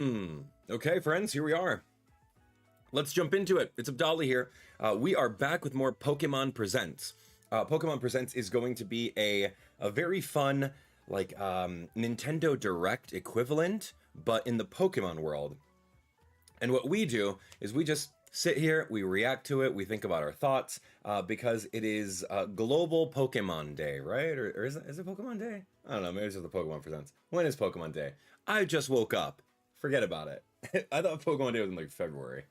Okay, friends, here we are. Let's jump into it. It's Abdallah here. We are back with more Pokemon Presents. Pokemon Presents is going to be a very fun, like, Nintendo Direct equivalent, but in the Pokemon world. And what we do is we just sit here, we react to it, we think about our thoughts, because it is Global Pokemon Day, right? Or is it Pokemon Day? I don't know, maybe it's just the Pokemon Presents. When is Pokemon Day? I just woke up. Forget about it. I thought Pokemon Day was in like February.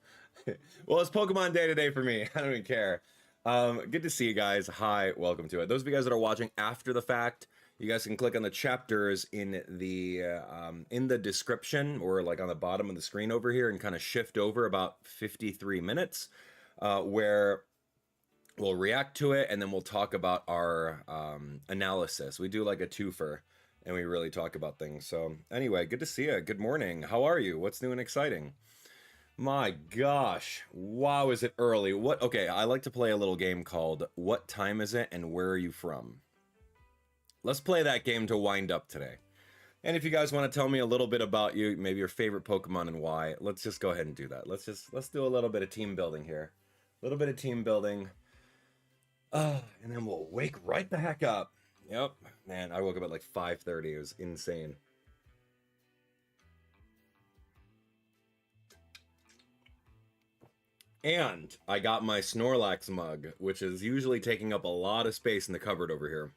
Well, it's Pokemon Day today for me. I don't even care. Good to see you guys. Hi, welcome to it. Those of you guys that are watching after the fact, you guys can click on the chapters in the description or like on the bottom of the screen over here and kind of shift over about 53 minutes, where we'll react to it and then we'll talk about our analysis. We do like a twofer and we really talk about things. So anyway, good to see you. Good morning. How are you? What's new and exciting? My gosh. Wow, is it early? What? Okay, I like to play a little game called What Time Is It and Where Are You From? Let's play that game to wind up today. And if you guys want to tell me a little bit about you, maybe your favorite Pokemon and why, let's just go ahead and do that. Let's do a little bit of team building here. A little bit of team building. And then we'll wake right the heck up. Yep. Man, I woke up at like 5:30. It was insane. And I got my Snorlax mug, which is usually taking up a lot of space in the cupboard over here.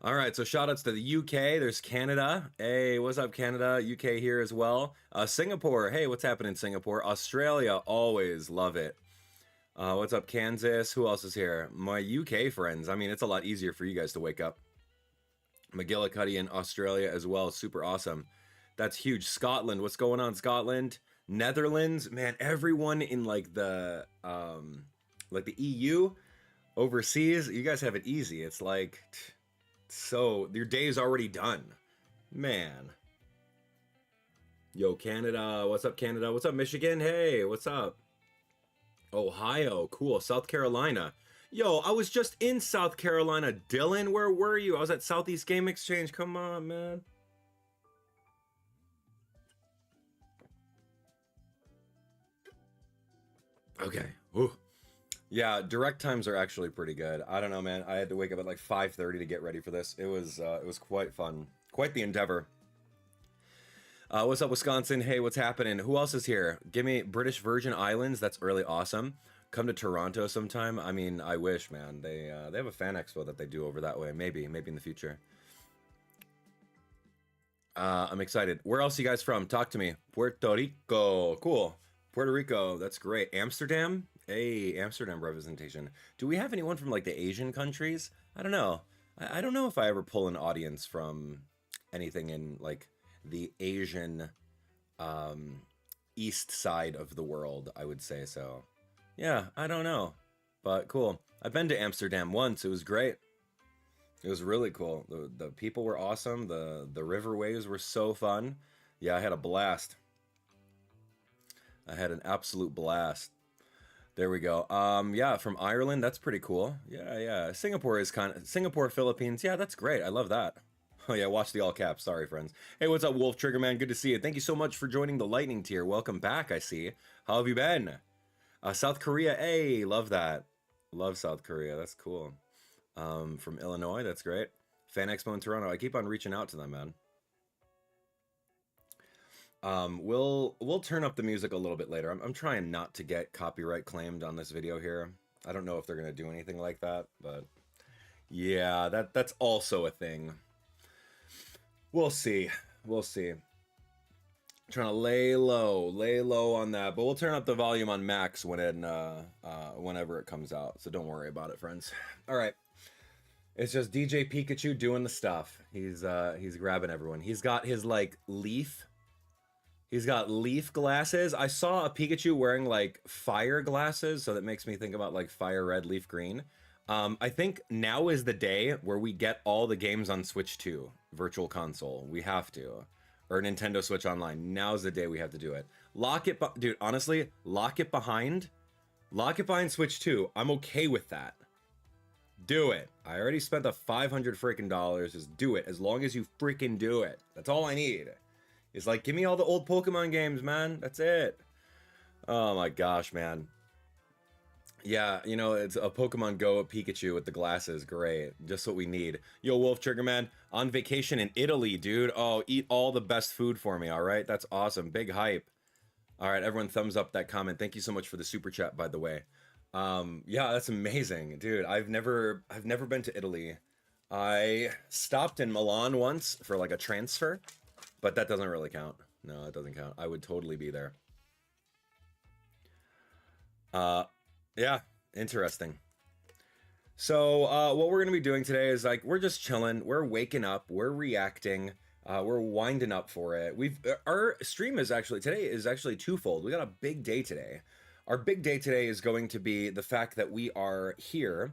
All right, so shout-outs to the UK. There's Canada. Hey, what's up, Canada? UK here as well. Singapore. Hey, what's happening in Singapore? Australia, always love it. What's up, Kansas? Who else is here? My UK friends. I mean, it's a lot easier for you guys to wake up. McGillicuddy in Australia as well. Super awesome. That's huge. Scotland. What's going on, Scotland? Netherlands. Man, everyone in like the EU, overseas, you guys have it easy. It's like... So, your day is already done. Man. Yo, Canada. What's up, Canada? What's up, Michigan? Hey, what's up? Ohio. Cool. South Carolina. Yo, I was just in South Carolina. Dylan, where were you? I was at Southeast Game Exchange. Come on, man. Okay. Ooh. Yeah, direct times are actually pretty good. I don't know, man. I had to wake up at like 5:30 to get ready for this. It was quite fun. Quite the endeavor. What's up, Wisconsin? Hey, what's happening? Who else is here? Give me British Virgin Islands. That's really awesome. Come to Toronto sometime. I mean, I wish, man. They have a fan expo that they do over that way. Maybe in the future. I'm excited. Where else are you guys from? Talk to me. Puerto Rico. Cool. Puerto Rico. That's great. Amsterdam. Hey, Amsterdam representation. Do we have anyone from like the Asian countries? I don't know. I don't know if I ever pull an audience from anything in like the Asian east side of the world, I would say so. Yeah, I don't know. But cool. I've been to Amsterdam once. It was great. It was really cool. The people were awesome. The river waves were so fun. Yeah, I had a blast. I had an absolute blast. There we go. Yeah, from Ireland, that's pretty cool. Yeah. Singapore, Philippines. Yeah, that's great. I love that. Oh yeah, watch the all caps. Sorry, friends. Hey, what's up, Wolf Triggerman? Good to see you. Thank you so much for joining the Lightning tier. Welcome back, I see. How have you been? South Korea. Hey, love that. Love South Korea. That's cool. From Illinois, that's great. Fan Expo in Toronto. I keep on reaching out to them, man. We'll turn up the music a little bit later. I'm trying not to get copyright claimed on this video here. I don't know if they're gonna do anything like that, but yeah, that's also a thing. We'll see. We'll see. Trying to lay low on that, but we'll turn up the volume on max whenever it comes out. So don't worry about it, friends. All right. It's just DJ Pikachu doing the stuff. He's grabbing everyone. He's got his like leaf. He's got leaf glasses. I saw a Pikachu wearing like fire glasses, so that makes me think about like fire red, leaf green. I think now is the day where we get all the games on Switch 2, Virtual Console. We have to. Or Nintendo Switch Online. Now's the day we have to do it. Dude, honestly, lock it behind Switch 2. I'm okay with that. Do it. I already spent the $500 freaking dollars. Just do it. As long as you freaking do it. That's all I need. Is like, give me all the old Pokemon games, man. That's it. Oh my gosh, man. Yeah, you know, it's a Pokemon Go Pikachu with the glasses. Great. Just what we need. Yo, Wolf Triggerman, on vacation in Italy, dude. Oh, eat all the best food for me, all right? That's awesome. Big hype. All right, everyone thumbs up that comment. Thank you so much for the super chat, by the way. Yeah, that's amazing. Dude, I've never been to Italy. I stopped in Milan once for like a transfer, but that doesn't really count. No, it doesn't count. I would totally be there. Uh, yeah, interesting. So, what we're gonna be doing today is like we're just chilling, we're waking up, we're reacting, we're winding up for it. Our stream is actually today is actually twofold. We got a big day today. Our big day today is going to be the fact that we are here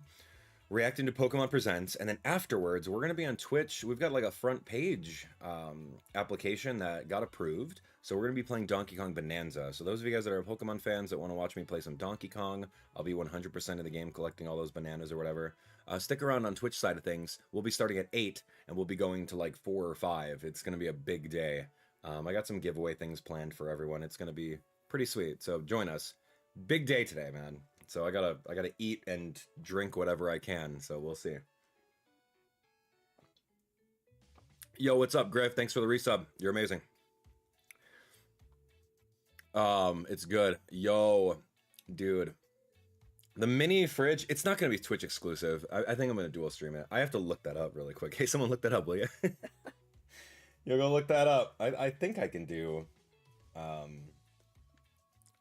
reacting to Pokemon Presents, and then afterwards we're gonna be on Twitch. We've got like a front page application that got approved, so we're gonna be playing Donkey Kong Bonanza. So those of you guys that are Pokemon fans that want to watch me play some Donkey Kong, I'll be 100% of the game collecting all those bananas or whatever. Stick around on Twitch side of things. We'll be starting at 8 and we'll be going to like 4 or 5. It's gonna be a big day. I got some giveaway things planned for everyone. It's gonna be pretty sweet. So join us. Big day today, man. So I gotta eat and drink whatever I can. So we'll see. Yo, what's up, Griff? Thanks for the resub. You're amazing. It's good. Yo, dude. The mini fridge, it's not gonna be Twitch exclusive. I think I'm gonna dual stream it. I have to look that up really quick. Hey, someone look that up, will you? Yo, go look that up. I think I can do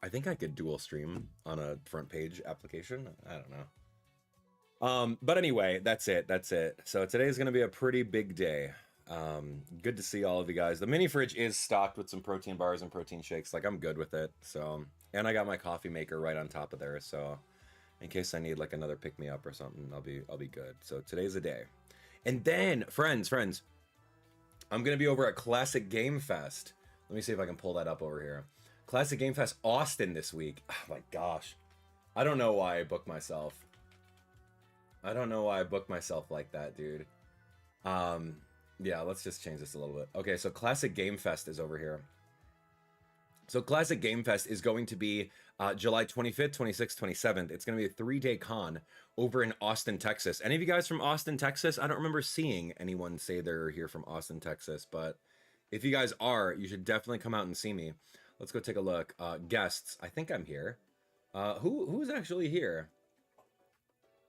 I think I could dual stream on a front page application. I don't know. But anyway, that's it. That's it. So today's going to be a pretty big day. Good to see all of you guys. The mini fridge is stocked with some protein bars and protein shakes. Like, I'm good with it. So, and I got my coffee maker right on top of there. So in case I need like another pick me up or something, I'll be good. So today's the day. And then friends, I'm going to be over at Classic Game Fest. Let me see if I can pull that up over here. Classic Game Fest Austin this week. Oh my gosh. I don't know why I booked myself. I don't know why I booked myself like that, dude. Yeah, let's just change this a little bit. Okay, so Classic Game Fest is over here. So Classic Game Fest is going to be July 25th, 26th, 27th. It's going to be a 3-day con over in Austin, Texas. Any of you guys from Austin, Texas? I don't remember seeing anyone say they're here from Austin, Texas, but if you guys are, you should definitely come out and see me. Let's go take a look. Guests. I think I'm here. Who's actually here?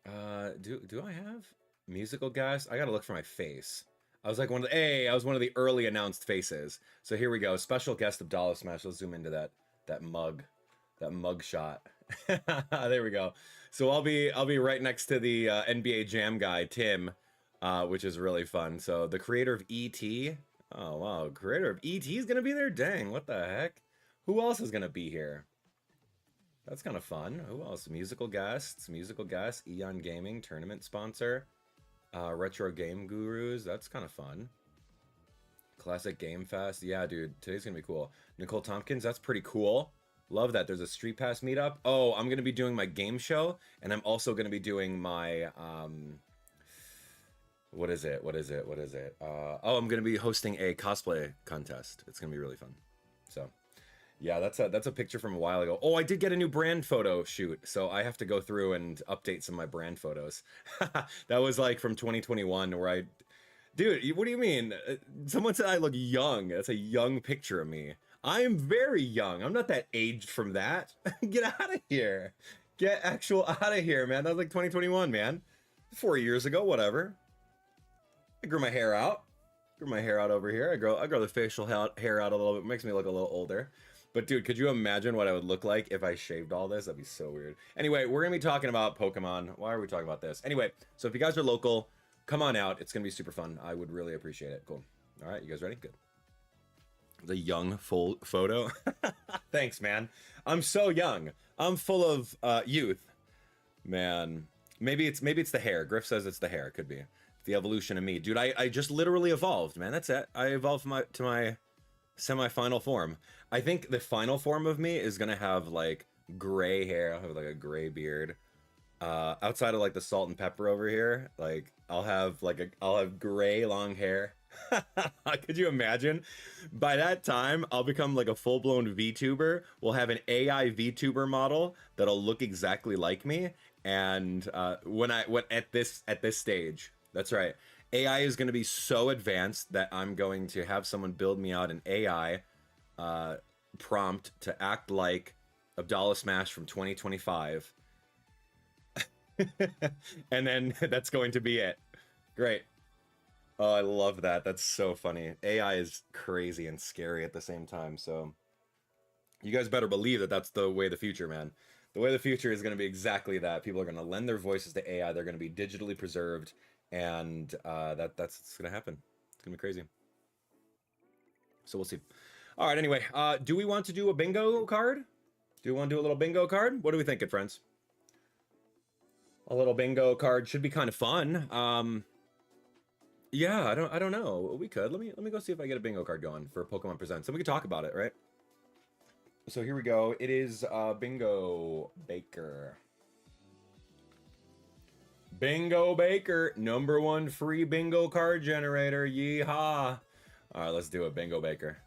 Do I have musical guests? I gotta look for my face. I was like one of the I was one of the early announced faces. So here we go. Special guest Abdallah Smash. Let's zoom into that mug shot. There we go. So I'll be right next to the NBA Jam guy Tim, which is really fun. So the creator of ET. Oh wow, creator of ET is gonna be there. Dang, what the heck? Who else is gonna be here? That's kind of fun. Who else? Musical guests, Eon Gaming, tournament sponsor, Retro Game Gurus. That's kind of fun. Classic Game Fest. Yeah, dude, today's gonna be cool. Nicole Tompkins, that's pretty cool. Love that. There's a Street Pass meetup. Oh, I'm gonna be doing my game show, and I'm also gonna be doing my what is it? Oh, I'm gonna be hosting a cosplay contest. It's gonna be really fun. So. Yeah, that's a picture from a while ago. Oh, I did get a new brand photo shoot, so I have to go through and update some of my brand photos. That was like from 2021 where Dude, what do you mean? Someone said I look young. That's a young picture of me. I am very young. I'm not that aged from that. Get out of here. Get actual out of here, man. That was like 2021, man. 4 years ago, whatever. I grew my hair out. Grew my hair out over here. I grow the facial hair out a little bit. Makes me look a little older. But dude, could you imagine what I would look like if I shaved all this? That'd be so weird. Anyway, we're gonna be talking about Pokemon. Why are we talking about this? Anyway, so if you guys are local, come on out. It's gonna be super fun. I would really appreciate it. Cool. All right, you guys ready? Good. The young full photo. Thanks, man. I'm so young. I'm full of youth. Man, maybe it's the hair. Griff says it's the hair. Could be. It's the evolution of me, dude. I just literally evolved, man. That's it. I evolved to my semi-final form. I think the final form of me is gonna have like gray hair. I'll have like a gray beard. Outside of like the salt and pepper over here, like I'll have gray long hair. Could you imagine? By that time, I'll become like a full-blown VTuber. We'll have an AI VTuber model that'll look exactly like me. And when at this stage, that's right. AI is going to be so advanced that I'm going to have someone build me out an AI prompt to act like Abdallah Smash from 2025. And then that's going to be it. Great. Oh, I love that. That's so funny. AI is crazy and scary at the same time. So you guys better believe that that's the way of the future, man. The way of the future is going to be exactly that. People are going to lend their voices to AI. They're going to be digitally preserved, and that's what's going to happen. It's going to be crazy. So we'll see. All right. Anyway, do we want to do a bingo card? Do we want to do a little bingo card? What are we thinking, friends? A little bingo card should be kind of fun. Yeah, I don't know. We could. Let me go see if I get a bingo card going for Pokemon Presents. And we could talk about it, right? So here we go. It is Bingo Baker. Bingo Baker, #1 free bingo card generator. Yeehaw. All right, let's do it. Bingo Baker.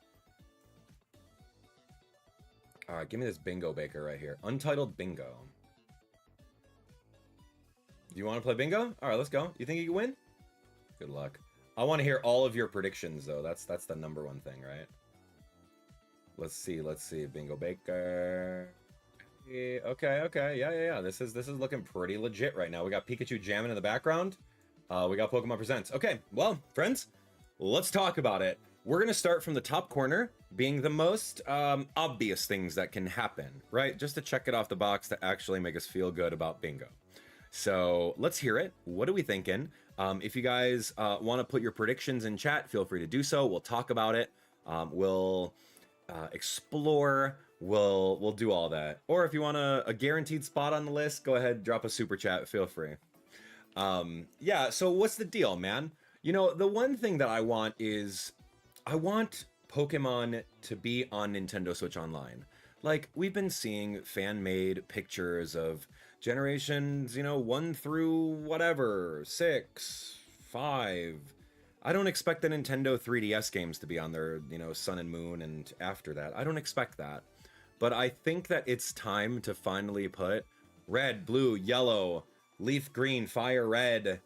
All right, give me this Bingo Baker right here. Untitled Bingo. Do you want to play bingo? All right, let's go. You think you can win? Good luck. I want to hear all of your predictions, though. That's the #1 thing, right? Let's see. Bingo Baker. Okay. Yeah. This is looking pretty legit right now. We got Pikachu jamming in the background. We got Pokemon Presents. Okay, well, friends, let's talk about it. We're gonna start from the top corner, being the most obvious things that can happen, right? Just to check it off the box to actually make us feel good about bingo. So let's hear it. What are we thinking? If you guys want to put your predictions in chat, feel free to do so. We'll talk about it. We'll explore. We'll do all that. Or if you want a guaranteed spot on the list, go ahead, drop a super chat. Feel free. Yeah. So what's the deal, man? You know, the one thing that I want is I want Pokemon to be on Nintendo Switch Online. Like, we've been seeing fan-made pictures of generations, 1 through whatever, 6, 5. I don't expect the Nintendo 3DS games to be on there, Sun and Moon and after that. I don't expect that. But I think that it's time to finally put red, blue, yellow, leaf green, fire red,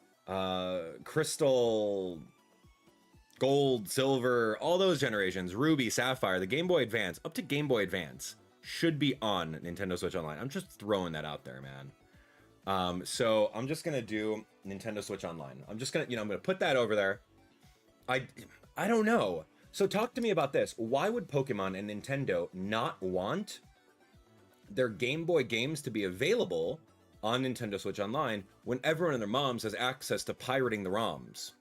crystal, gold, silver, all those generations, Ruby, Sapphire, the Game Boy Advance, up to Game Boy Advance should be on Nintendo Switch Online. I'm just throwing that out there, man. So I'm just gonna do Nintendo Switch Online. I'm just gonna, I'm gonna put that over there. I don't know. So talk to me about this. Why would Pokemon and Nintendo not want their Game Boy games to be available on Nintendo Switch Online when everyone and their moms has access to pirating the ROMs?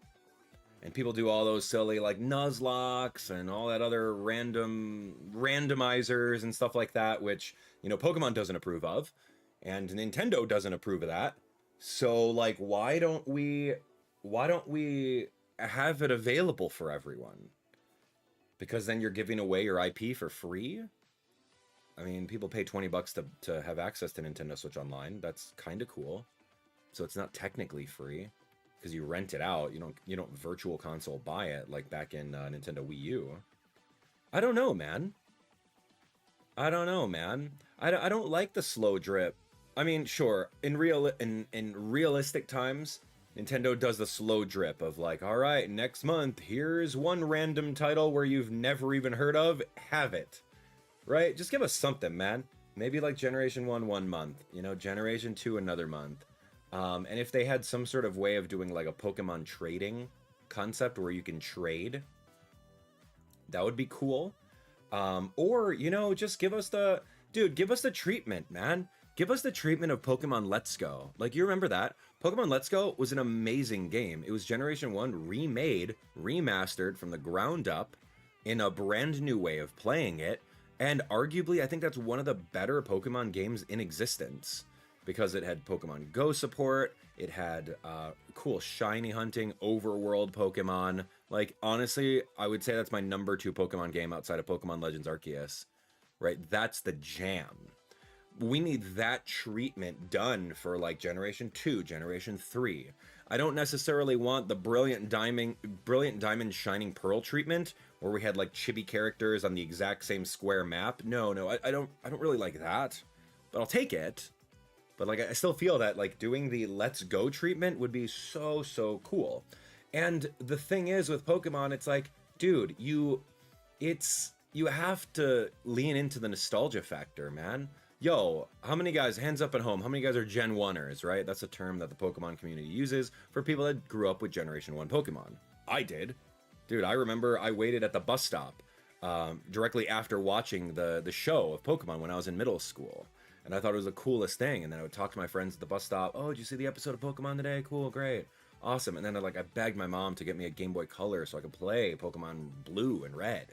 And people do all those silly like Nuzlocks and all that other randomizers and stuff like that, which, Pokemon doesn't approve of, and Nintendo doesn't approve of that. So like, why don't we have it available for everyone? Because then you're giving away your IP for free. I mean, people pay $20 to have access to Nintendo Switch Online. That's kind of cool. So it's not technically free, because you rent it out. You don't virtual console buy it like back in Nintendo Wii U. I don't know, man. I don't like the slow drip. I mean, sure, in realistic times, Nintendo does the slow drip of like, all right, next month, here's one random title where you've never even heard of, have it. Right? Just give us something, man. Maybe like Generation 1 one month, Generation 2 another month. And if they had some sort of way of doing like a Pokemon trading concept where you can trade, that would be cool. Or, just give us the treatment, man. Give us the treatment of Pokemon Let's Go. Like, you remember that? Pokemon Let's Go was an amazing game. It was Generation 1 remade, remastered from the ground up in a brand new way of playing it. And arguably, I think that's one of the better Pokemon games in existence, because it had Pokemon Go support, it had cool shiny hunting, overworld Pokemon. Like, honestly, I would say that's my #2 Pokemon game outside of Pokemon Legends Arceus, right? That's the jam. We need that treatment done for like Generation 2, Generation 3. I don't necessarily want the brilliant diamond shining pearl treatment where we had like chibi characters on the exact same square map. No, I don't really like that. But I'll take it. But like I still feel that like doing the let's go treatment would be so cool. And the thing is with Pokemon, it's like, dude, you have to lean into the nostalgia factor, man. Yo, how many guys, hands up at home, how many guys are Gen 1ers, right? That's a term that the Pokemon community uses for people that grew up with Generation 1 Pokemon. I did. Dude, I remember I waited at the bus stop directly after watching the show of Pokemon when I was in middle school. And I thought it was the coolest thing. And then I would talk to my friends at the bus stop. Oh, did you see the episode of Pokemon today? Cool, great, awesome. And then I begged my mom to get me a Game Boy Color so I could play Pokemon Blue and Red.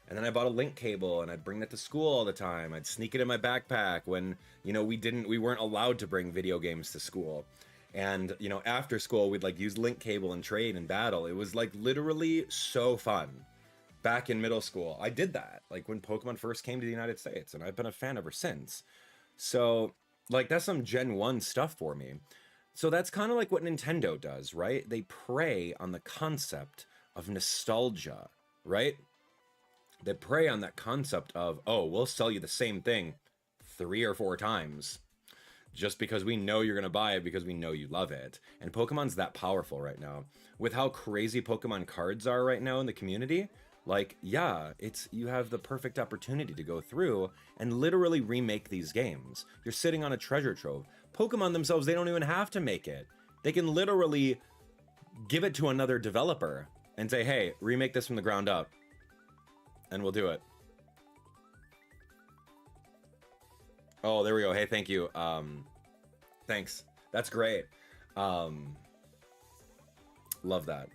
And then I bought a link cable and I'd bring that to school all the time. I'd sneak it in my backpack when, you know, we weren't allowed to bring video games to school. And, you know, after school, we'd like use link cable and trade and battle. It was like literally so fun. Back in middle school, I did that, like when Pokemon first came to the United States, and I've been a fan ever since. So like that's some Gen 1 stuff for me. So that's kind of like what Nintendo does, right? They prey on the concept of nostalgia, right? They prey on that concept of, oh, we'll sell you the same thing 3 or 4 times just because we know you're going to buy it because we know you love it. And Pokemon's that powerful right now. With how crazy Pokemon cards are right now in the community, like, yeah, you have the perfect opportunity to go through and literally remake these games. You're sitting on a treasure trove. Pokemon themselves, they don't even have to make it. They can literally give it to another developer and say, hey, remake this from the ground up. And we'll do it. Oh, there we go. Hey, thank you. Thanks. That's great. Love that.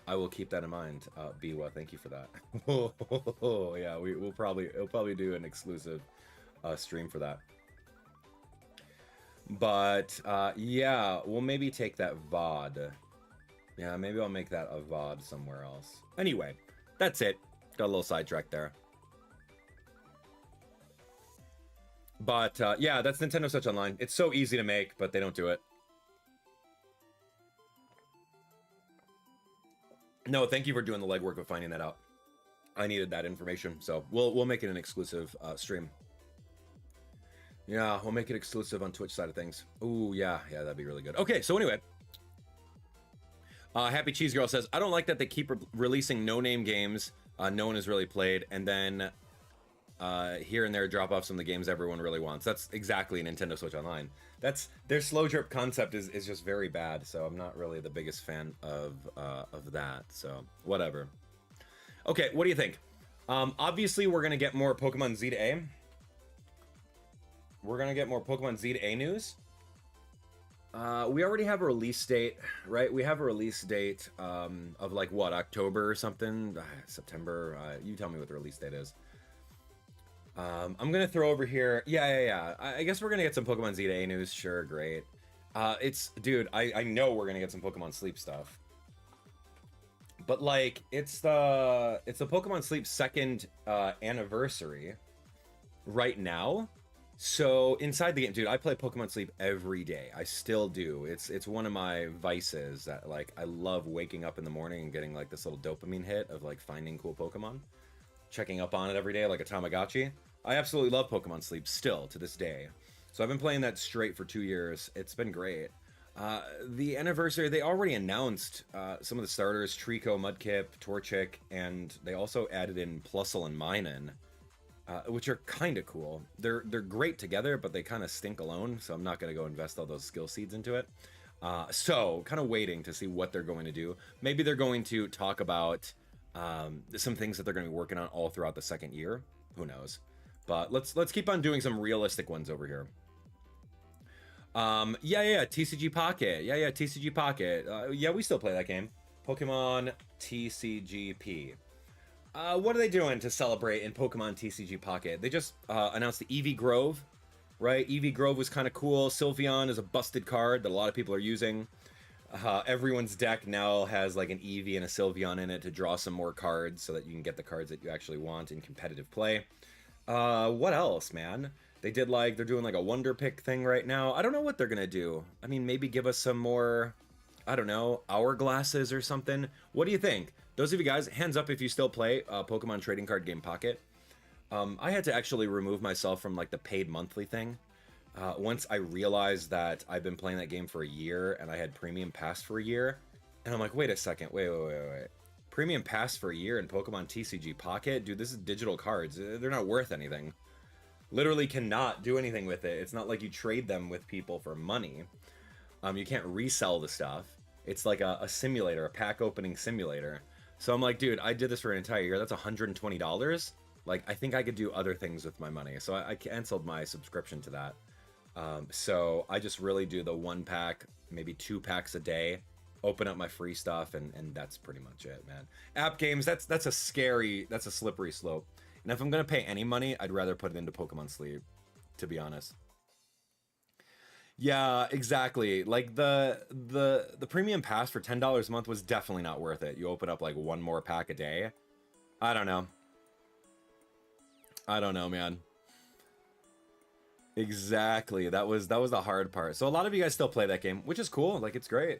I will keep that in mind. Biwa, thank you for that. Oh, yeah, we'll probably do an exclusive stream for that. But yeah, we'll maybe take that VOD. Yeah, maybe I'll make that a VOD somewhere else. Anyway, that's it. Got a little sidetracked there. But yeah, that's Nintendo Switch Online. It's so easy to make, but they don't do it. No, thank you for doing the legwork of finding that out. I needed that information, so we'll make it an exclusive stream. Yeah, we'll make it exclusive on Twitch side of things. Ooh, yeah, that'd be really good. Okay, so anyway. Happy Cheese Girl says, I don't like that they keep releasing no-name games no one has really played, and then here and there drop off some of the games everyone really wants. That's exactly Nintendo Switch Online. Their slow drip concept is just very bad, so I'm not really the biggest fan of that, so whatever. Okay, what do you think? Obviously, we're going to get more Pokemon Z to A. We're going to get more Pokemon Z to A news. We already have a release date, right? We have a release date of like what, October or something? September? You tell me what the release date is. I'm gonna throw over here. Yeah. I guess we're gonna get some Pokemon Z to A news. Sure, great. Dude, I know we're gonna get some Pokemon Sleep stuff. But like, it's the Pokemon Sleep 2nd anniversary right now. So inside the game, dude, I play Pokemon Sleep every day. I still do. It's one of my vices that like I love waking up in the morning and getting like this little dopamine hit of like finding cool Pokemon, checking up on it every day like a Tamagotchi. I absolutely love Pokemon Sleep still to this day. So I've been playing that straight for 2 years. It's been great. The anniversary, they already announced some of the starters, Trico, Mudkip, Torchic, and they also added in Plusle and Minun. Which are kind of cool. They're great together, but they kind of stink alone, so I'm not going to go invest all those skill seeds into it. So, kind of waiting to see what they're going to do. Maybe they're going to talk about some things that they're going to be working on all throughout the second year. Who knows? But let's keep on doing some realistic ones over here. Yeah, TCG Pocket. Yeah, TCG Pocket. Yeah, we still play that game. Pokemon TCGP. What are they doing to celebrate in Pokemon TCG Pocket? They just announced the Eevee Grove, right? Eevee Grove was kind of cool. Sylveon is a busted card that a lot of people are using. Everyone's deck now has like an Eevee and a Sylveon in it to draw some more cards so that you can get the cards that you actually want in competitive play. What else, man? They did like, they're doing like a wonder pick thing right now. I don't know what they're gonna do. I mean, maybe give us some more, I don't know, hourglasses or something. What do you think? Those of you guys, hands up if you still play Pokemon trading card game Pocket. I had to actually remove myself from like the paid monthly thing. Once I realized that I've been playing that game for a year and I had premium pass for a year, and I'm like, wait a second, wait. Premium pass for a year in Pokemon TCG Pocket? Dude, this is digital cards. They're not worth anything. Literally cannot do anything with it. It's not like you trade them with people for money. You can't resell the stuff. It's like a simulator, a pack opening simulator. So I'm like, dude, I did this for an entire year. That's $120. Like, I think I could do other things with my money. So I canceled my subscription to that. So I just really do the 1 pack, maybe 2 packs a day, open up my free stuff, and that's pretty much it, man. App games, that's a slippery slope. And if I'm gonna pay any money, I'd rather put it into Pokemon Sleep, to be honest. Yeah, exactly. Like the premium pass for $10 a month was definitely not worth it. You open up like 1 more pack a day. I don't know. I don't know, man. Exactly. That was the hard part. So a lot of you guys still play that game, which is cool. Like, it's great.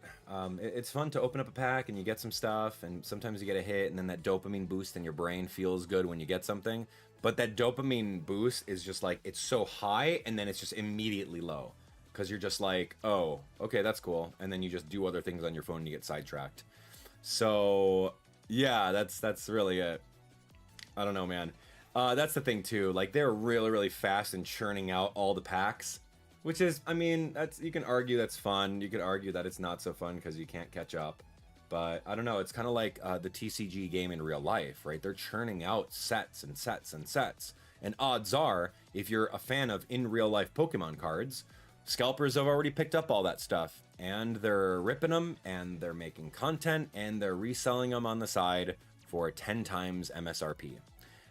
It's fun to open up a pack and you get some stuff, and sometimes you get a hit, and then that dopamine boost in your brain feels good when you get something. But that dopamine boost is just like, it's so high, and then it's just immediately low. Because you're just like, oh, okay, that's cool. And then you just do other things on your phone and you get sidetracked. So, yeah, that's really it. I don't know, man. That's the thing too. Like, they're really, really fast in churning out all the packs, which is, I mean, you can argue that's fun. You could argue that it's not so fun because you can't catch up. But I don't know. It's kind of like the TCG game in real life, right? They're churning out sets and sets and sets. And odds are, if you're a fan of in real life Pokemon cards, scalpers have already picked up all that stuff, and they're ripping them, and they're making content, and they're reselling them on the side for 10 times MSRP.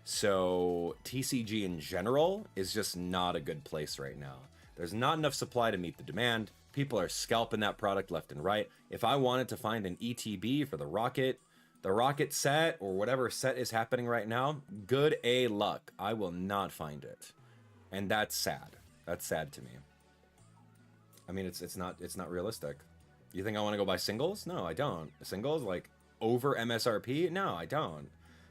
So TCG in general is just not a good place right now. There's not enough supply to meet the demand. People are scalping that product left and right. If I wanted to find an ETB for the Rocket set, or whatever set is happening right now, good A luck. I will not find it. And that's sad. That's sad to me. I mean, it's not realistic. You think I want to go buy singles? No, I don't. Singles, like, over MSRP? No, I don't.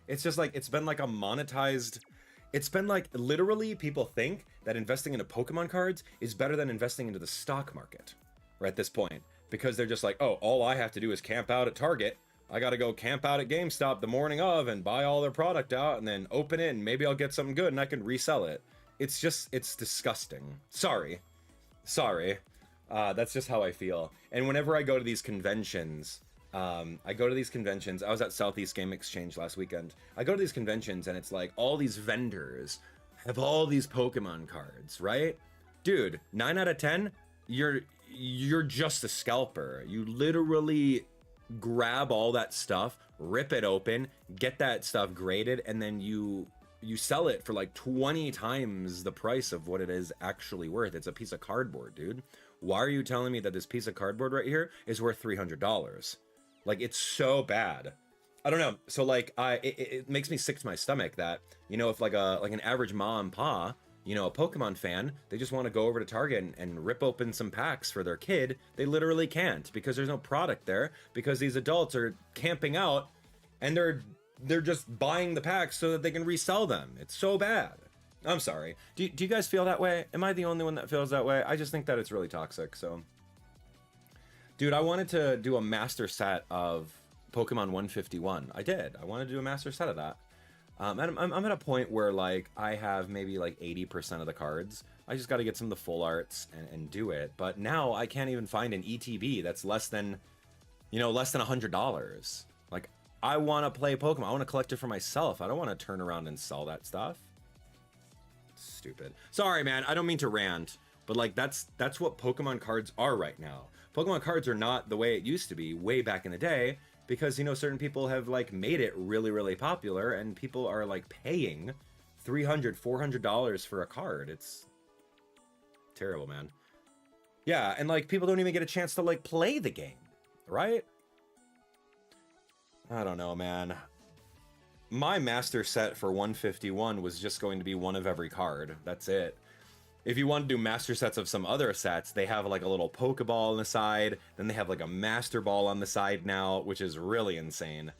It's just like, it's been like a monetized, it's been like, literally people think that investing into Pokemon cards is better than investing into the stock market, right, at this point. Because they're just like, oh, all I have to do is camp out at Target. I gotta go camp out at GameStop the morning of and buy all their product out and then open it, and maybe I'll get something good and I can resell it. It's just, it's disgusting. Sorry. That's just how I feel. And whenever I go to these conventions, I was at Southeast Game Exchange last weekend. I go to these conventions and it's like all these vendors have all these Pokemon cards, right? Dude, 9 out of 10, you're just a scalper. You literally grab all that stuff, rip it open, get that stuff graded, and then you sell it for like 20 times the price of what it is actually worth. It's a piece of cardboard, dude. Why are you telling me that this piece of cardboard right here is worth $300? Like, it's so bad. I don't know. So like, it makes me sick to my stomach that, you know, if like an average ma and pa, you know, a Pokemon fan, they just want to go over to Target and rip open some packs for their kid. They literally can't, because there's no product there, because these adults are camping out and they're just buying the packs so that they can resell them. It's so bad. I'm sorry. Do you guys feel that way? Am I the only one that feels that way? I just think that it's really toxic, so. Dude, I wanted to do a master set of Pokemon 151. I did. I wanted to do a master set of that. And I'm at a point where, like, I have maybe like 80% of the cards. I just got to get some of the full arts and do it. But now I can't even find an ETB that's less than $100. Like, I want to play Pokemon. I want to collect it for myself. I don't want to turn around and sell that stuff. Stupid. Sorry, man. I don't mean to rant, but like, that's what Pokemon cards are right now. Pokemon cards are not the way it used to be way back in the day, because, you know, certain people have like made it really, really popular, and people are like paying $300, $400 for a card. It's terrible, man. Yeah, and like, people don't even get a chance to like play the game, right? I don't know, man. My master set for 151 was just going to be one of every card. That's it. if you want to do master sets of some other sets, they have like a little Pokeball on the side. Then they have like a Master Ball on the side now, which is really insane.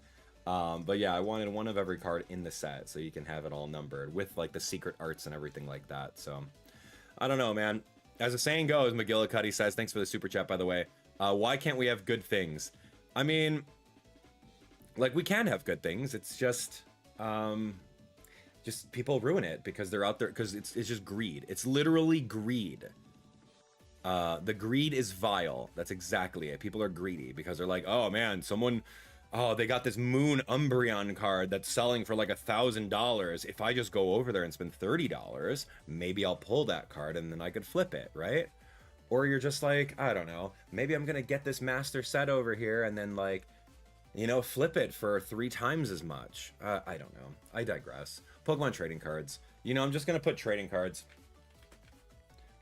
But yeah, I wanted one of every card in the set so you can have it all numbered with like the secret arts and everything like that. So I don't know, man. As the saying goes, McGillicuddy says, thanks for the super chat, by the way. Why can't we have good things? I mean, like, we can have good things. It's just people ruin it because they're out there, because it's just greed. It's literally greed. The greed is vile. That's exactly it. People are greedy because they're like, oh man, they got this Moon Umbreon card that's selling for like $1,000. If I just go over there and spend $30, maybe I'll pull that card and then I could flip it, right? Or you're just like, I don't know, maybe I'm gonna get this master set over here and then, like, you know, flip it for 3 times as much. I don't know. I digress. Pokemon trading cards. You know, I'm just gonna put trading cards.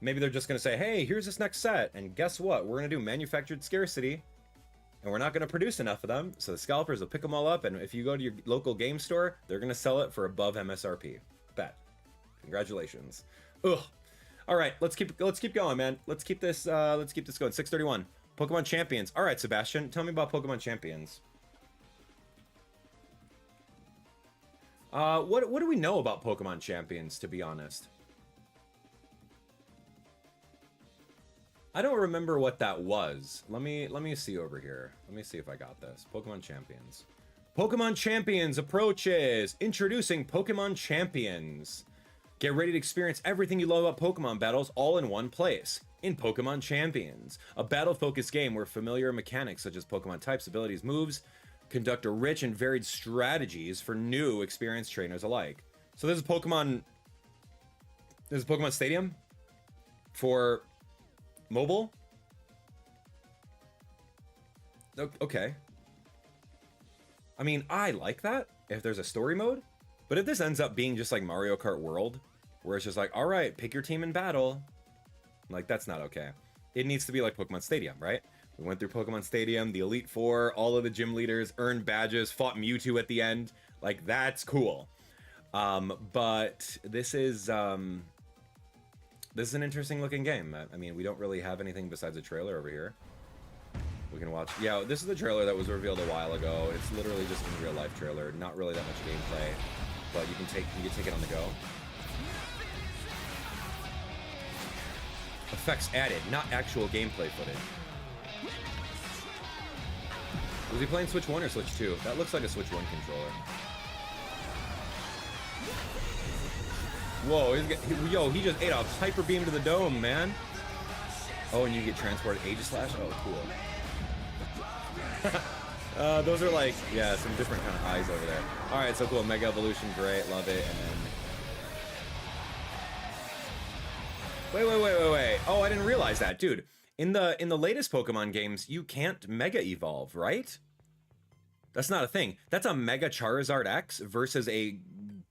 Maybe they're just gonna say, hey, here's this next set, and guess what? We're gonna do manufactured scarcity, and we're not gonna produce enough of them, so the scalpers will pick them all up, and if you go to your local game store, they're gonna sell it for above MSRP. Bet. Congratulations. Ugh. All right, let's keep going, man. Let's keep this going. 631. Pokemon Champions. All right, Sebastian, tell me about Pokemon Champions. What do we know about Pokemon Champions, to be honest? I don't remember what that was. Let me see over here. Let me see if I got this. Pokemon Champions. Pokemon Champions approaches. Introducing Pokemon Champions. Get ready to experience everything you love about Pokemon battles all in one place. In Pokemon Champions, a battle-focused game where familiar mechanics such as Pokemon types, abilities, moves, conduct a rich and varied strategies for new experienced trainers alike. So this is Pokemon Stadium for mobile? Okay. I mean, I like that if there's a story mode, but if this ends up being just like Mario Kart World, where it's just like, all right, pick your team in battle, like, that's not okay. It needs to be like Pokemon Stadium, right? We went through Pokemon Stadium, the Elite Four, all of the gym leaders earned badges, fought Mewtwo at the end. Like, that's cool. But this is an interesting looking game. I mean, we don't really have anything besides a trailer over here. We can watch. Yeah, this is the trailer that was revealed a while ago. It's literally just a real life trailer. Not really that much gameplay, but you can take it on the go. Effects added, not actual gameplay footage. Was he playing Switch 1 or Switch 2? That looks like a Switch 1 controller. Whoa, he just ate a Hyper Beam to the dome, man. Oh, and you get transported Aegislash? Oh, cool. Those are like, yeah, some different kind of eyes over there. All right, so cool. Mega Evolution, great, love it. And then... Wait. Oh, I didn't realize that, dude. In the latest Pokemon games, you can't Mega Evolve, right? That's not a thing. That's a Mega Charizard X versus a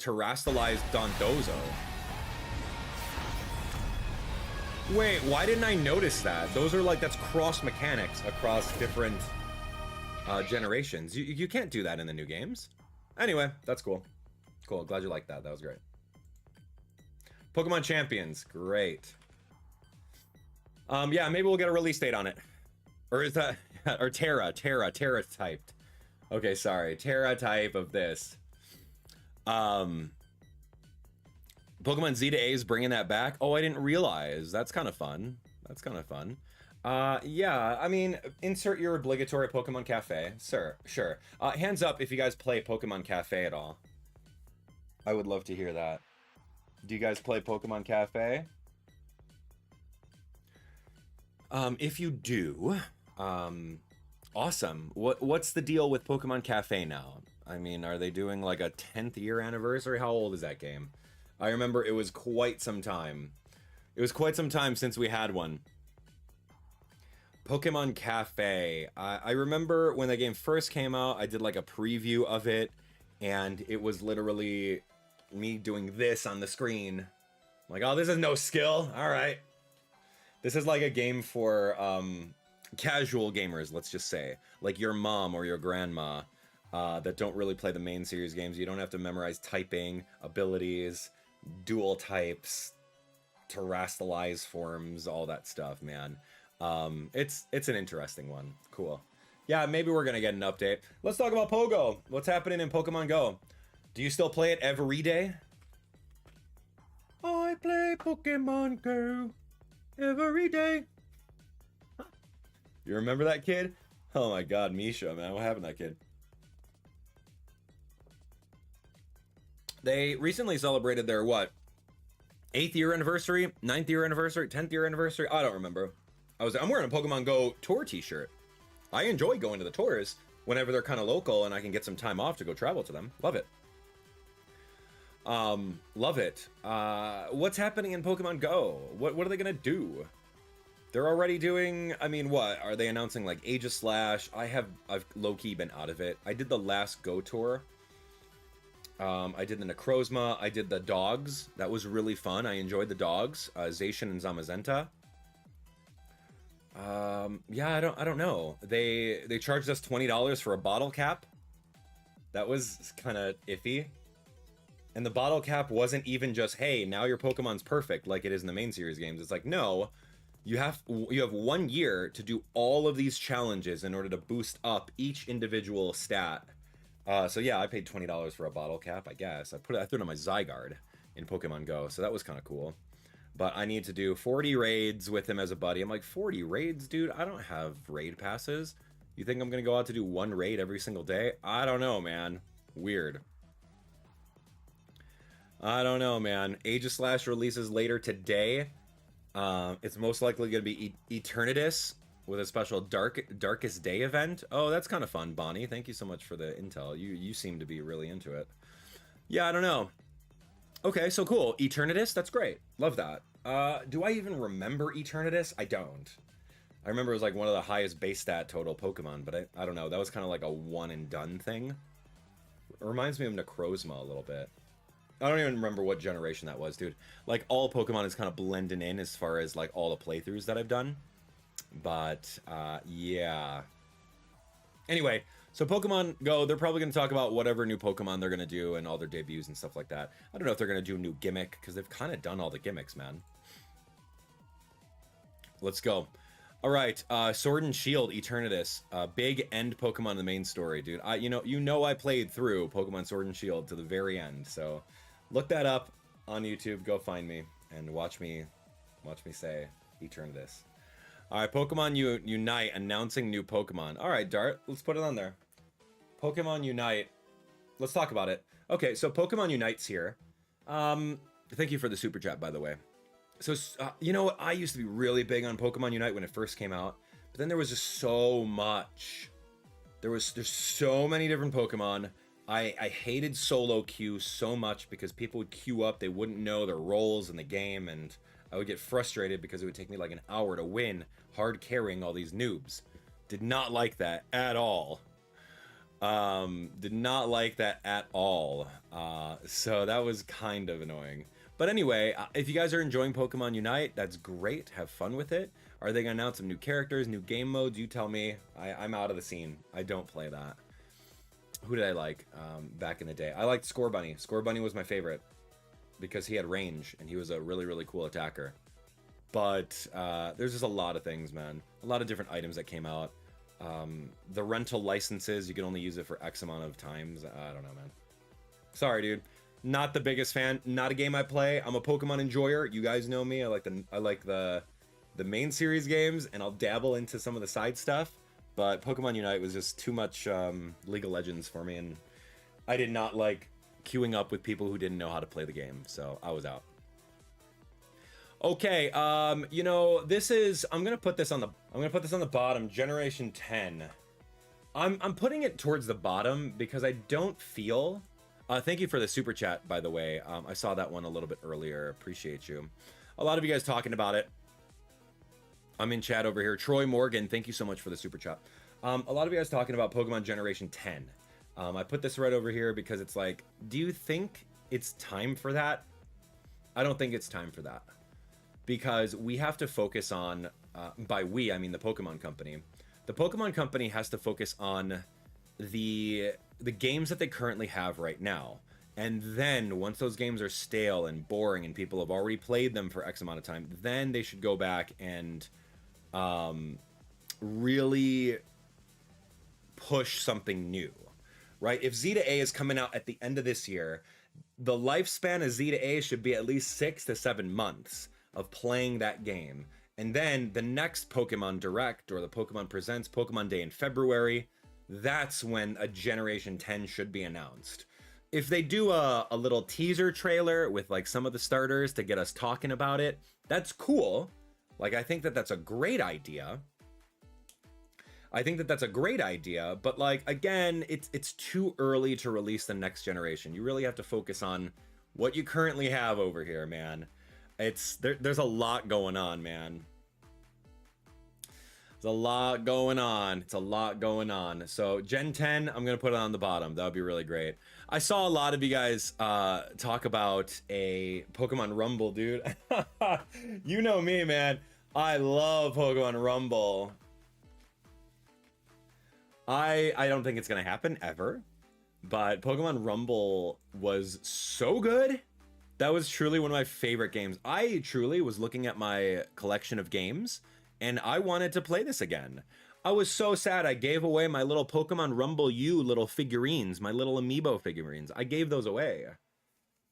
terrestrialized Dondozo. Wait, why didn't I notice that? Those are like, that's cross mechanics across different generations. You can't do that in the new games. Anyway, that's cool. Cool, glad you liked that. That was great. Pokemon Champions, great. Yeah, maybe we'll get a release date on it. Or is that, or Terra typed. Okay, sorry, Terra type of this. Pokemon Z to A is bringing that back. Oh, I didn't realize. That's kind of fun. Yeah, I mean, insert your obligatory Pokemon Cafe. Sure. Hands up if you guys play Pokemon Cafe at all. I would love to hear that. Do you guys play Pokemon Cafe? If you do, awesome. What's the deal with Pokemon Cafe now? I mean, are they doing like a 10th year anniversary? How old is that game? I remember it was quite some time. It was quite some time since we had one. Pokemon Cafe. I remember when the game first came out, I did like a preview of it, and it was literally me doing this on the screen. I'm like, oh, this is no skill. All right. This is like a game for casual gamers, let's just say. Like your mom or your grandma that don't really play the main series games. You don't have to memorize typing, abilities, dual types, terrestrialized forms, all that stuff, man. It's an interesting one. Cool. Yeah, maybe we're gonna get an update. Let's talk about Pogo. What's happening in Pokemon Go? Do you still play it every day? I play Pokemon Go every day. You remember that kid? Oh my god, Misha, man. What happened to that kid? They recently celebrated their, what? 8th year anniversary? 9th year anniversary? 10th year anniversary? I don't remember. I'm wearing a Pokemon Go tour t-shirt. I enjoy going to the tours whenever they're kind of local and I can get some time off to go travel to them. Love it. Love it. What's happening in Pokemon Go? What are they gonna do? They're already doing, I mean, what? Are they announcing like Aegislash? I've low-key been out of it. I did the last Go tour. I did the Necrozma. I did the dogs. That was really fun. I enjoyed the dogs. Zacian and Zamazenta. Yeah, I don't know. They charged us $20 for a bottle cap. That was kind of iffy. And the bottle cap wasn't even just, hey, now your Pokemon's perfect like it is in the main series games. It's like, no, you have 1 year to do all of these challenges in order to boost up each individual stat. So yeah, I paid $20 for a bottle cap, I guess. I threw it on my Zygarde in Pokemon Go, so that was kind of cool. But I need to do 40 raids with him as a buddy. I'm like, 40 raids, dude? I don't have raid passes. You think I'm gonna go out to do 1 raid every single day? I don't know, man. Weird. I don't know, man. Aegislash releases later today. It's most likely gonna be Eternatus with a special Darkest Day event. Oh, that's kind of fun, Bonnie. Thank you so much for the intel. You seem to be really into it. Yeah, I don't know. Okay, so cool. Eternatus, that's great. Love that. Do I even remember Eternatus? I don't. I remember it was like one of the highest base stat total Pokemon, but I don't know. That was kind of like a one and done thing. It reminds me of Necrozma a little bit. I don't even remember what generation that was, dude. Like, all Pokemon is kind of blending in as far as like all the playthroughs that I've done. But, yeah. Anyway, so Pokemon Go, they're probably going to talk about whatever new Pokemon they're going to do and all their debuts and stuff like that. I don't know if they're going to do a new gimmick, because they've kind of done all the gimmicks, man. Let's go. All right, Sword and Shield, Eternatus. Big end Pokemon in the main story, dude. You know I played through Pokemon Sword and Shield to the very end, so look that up on YouTube. Go find me and watch me say Eternatus. All right, Pokemon Unite, announcing new Pokemon. All right, Dart, let's put it on there. Pokemon Unite. Let's talk about it. Okay, so Pokemon Unite's here. Thank you for the super chat, by the way. So, you know what? I used to be really big on Pokemon Unite when it first came out, but then there was just so much. There's so many different Pokemon. I hated solo queue so much because people would queue up, they wouldn't know their roles in the game, and I would get frustrated because it would take me like an hour to win hard carrying all these noobs. Did not like that at all. Did not like that at all. So that was kind of annoying. But anyway, if you guys are enjoying Pokemon Unite, that's great. Have fun with it. Are they going to announce some new characters, new game modes? You tell me. I'm out of the scene. I don't play that. Who did I like back in the day? I liked Scorbunny. Scorbunny was my favorite because he had range and he was a really, really cool attacker. But there's just a lot of things, man. A lot of different items that came out. The rental licenses, you can only use it for X amount of times. I don't know, man. Sorry, dude. Not the biggest fan. Not a game I play. I'm a Pokemon enjoyer. You guys know me. I like the main series games, and I'll dabble into some of the side stuff. But Pokemon Unite was just too much League of Legends for me, and I did not like queuing up with people who didn't know how to play the game, so I was out. Okay, you know, this is, I'm gonna put this on the bottom, Generation 10. I'm putting it towards the bottom because I don't feel. Thank you for the super chat, by the way. I saw that one a little bit earlier. Appreciate you. A lot of you guys talking about it. I'm in chat over here. Troy Morgan, thank you so much for the super chat. A lot of you guys talking about Pokemon Generation 10. I put this right over here because it's like, do you think it's time for that? I don't think it's time for that. Because we have to focus on, by we, I mean the Pokemon Company. The Pokemon Company has to focus on the games that they currently have right now. And then once those games are stale and boring and people have already played them for X amount of time, then they should go back and really push something new, right? If Z to A is coming out at the end of this year, the lifespan of Z to A should be at least 6 to 7 months of playing that game. And then the next Pokemon Direct or the Pokemon Presents Pokemon Day in February, that's when a Generation 10 should be announced. If they do a little teaser trailer with like some of the starters to get us talking about it, that's cool. Like, I think that that's a great idea. But like, again, it's too early to release the next generation. You really have to focus on what you currently have over here, man. There's a lot going on, man. There's a lot going on. It's a lot going on. So Gen 10, I'm gonna put it on the bottom. That would be really great. I saw a lot of you guys talk about a Pokemon Rumble, dude. You know me, man. I love Pokemon Rumble. I don't think it's gonna happen ever, but Pokemon Rumble was so good. That was truly one of my favorite games. I truly was looking at my collection of games and I wanted to play this again. I was so sad I gave away my little Pokemon Rumble U little figurines, my little amiibo figurines. I gave those away.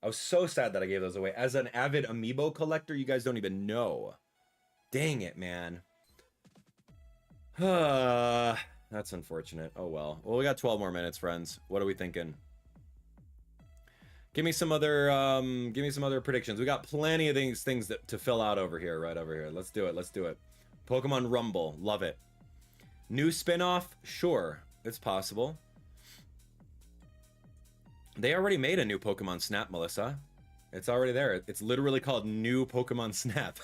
I was so sad that I gave those away. As an avid amiibo collector, you guys don't even know. Dang it, man. That's unfortunate. Oh well. Well, we got 12 more minutes, friends. What are we thinking? Give me some other predictions. We got plenty of things to fill out over here, right over here. Let's do it. Pokemon Rumble, love it. New spin-off, sure, it's possible. They already made a new Pokemon Snap, Melissa. It's already there. It's literally called New Pokemon Snap.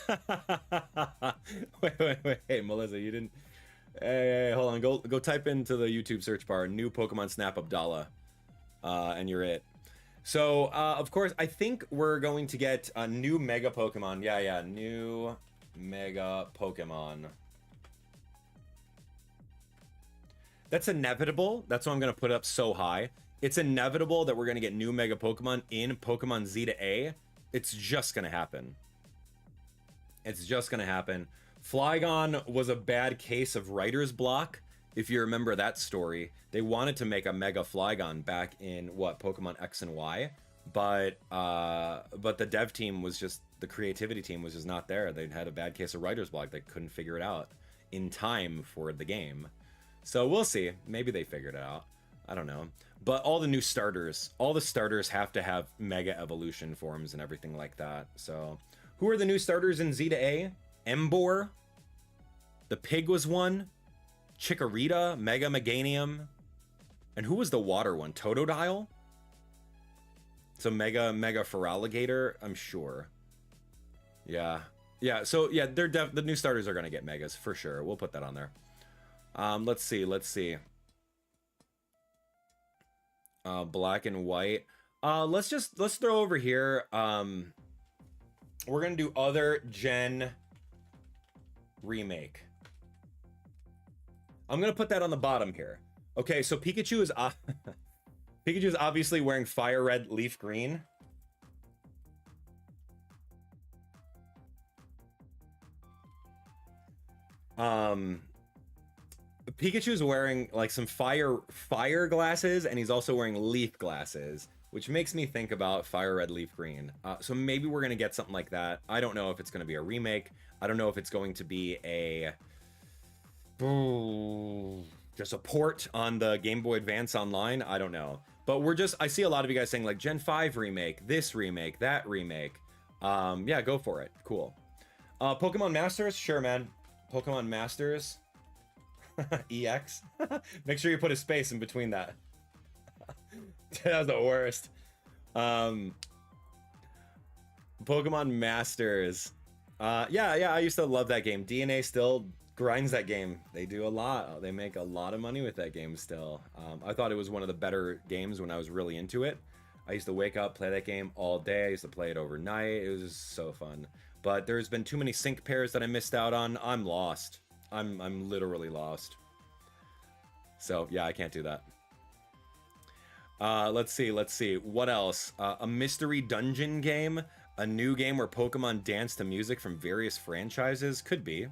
wait, Melissa, you didn't. Hey, hold on. Go type into the YouTube search bar New Pokemon Snap Abdallah, and you're it. So, of course, I think we're going to get a new Mega Pokemon. Yeah, new Mega Pokemon. That's inevitable. That's why I'm going to put it up so high. It's inevitable that we're going to get new Mega Pokemon in Pokemon Z to A. It's just going to happen. Flygon was a bad case of writer's block. If you remember that story, they wanted to make a Mega Flygon back in what, Pokemon X and Y, but the dev team was just, the creativity team was just not there. They had a bad case of writer's block. They couldn't figure it out in time for the game. So we'll see. Maybe they figured it out. I don't know. But all the new starters, all the starters have to have Mega Evolution forms and everything like that. So who are the new starters in Z to A? Emboar. The pig was one. Chikorita, Mega Meganium. And who was the water one? Totodile? So Mega Feraligatr, I'm sure. Yeah. So yeah, the new starters are gonna get Megas for sure. We'll put that on there. Let's see. Black and white. Let's throw over here. We're gonna do other gen remake. I'm gonna put that on the bottom here. Okay, so Pikachu is Pikachu is obviously wearing fire red, leaf green. Pikachu's wearing like some fire glasses, and he's also wearing leaf glasses, which makes me think about fire red, leaf green. So maybe we're gonna get something like that. I don't know if it's gonna be a remake. I don't know if it's going to be just a port on the Game Boy Advance Online. I don't know. But I see a lot of you guys saying like Gen 5 remake, this remake, that remake. Yeah, go for it. Cool. Pokemon Masters? Sure, man. Pokemon Masters. EX. Make sure you put a space in between that. That was the worst. Pokemon Masters. Yeah, I used to love that game. DNA still grinds that game. They do a lot. They make a lot of money with that game still. I thought it was one of the better games when I was really into it. I used to wake up, play that game all day. I used to play it overnight. It was just so fun. But there's been too many sync pairs that I missed out on. I'm lost. I'm literally lost. So yeah, I can't do that. Let's see. What else? A mystery dungeon game? A new game where Pokemon dance to music from various franchises? Could be.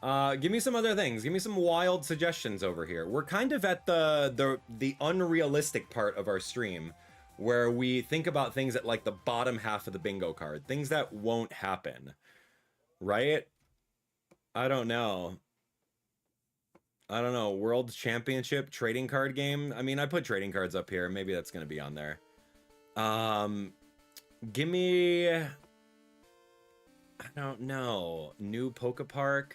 Give me some other things. Give me some wild suggestions over here. We're kind of at the unrealistic part of our stream, where we think about things at like the bottom half of the bingo card. Things that won't happen. Right? I don't know. World Championship trading card game. I mean, I put trading cards up here. Maybe that's gonna be on there. Give me... I don't know. New PokePark.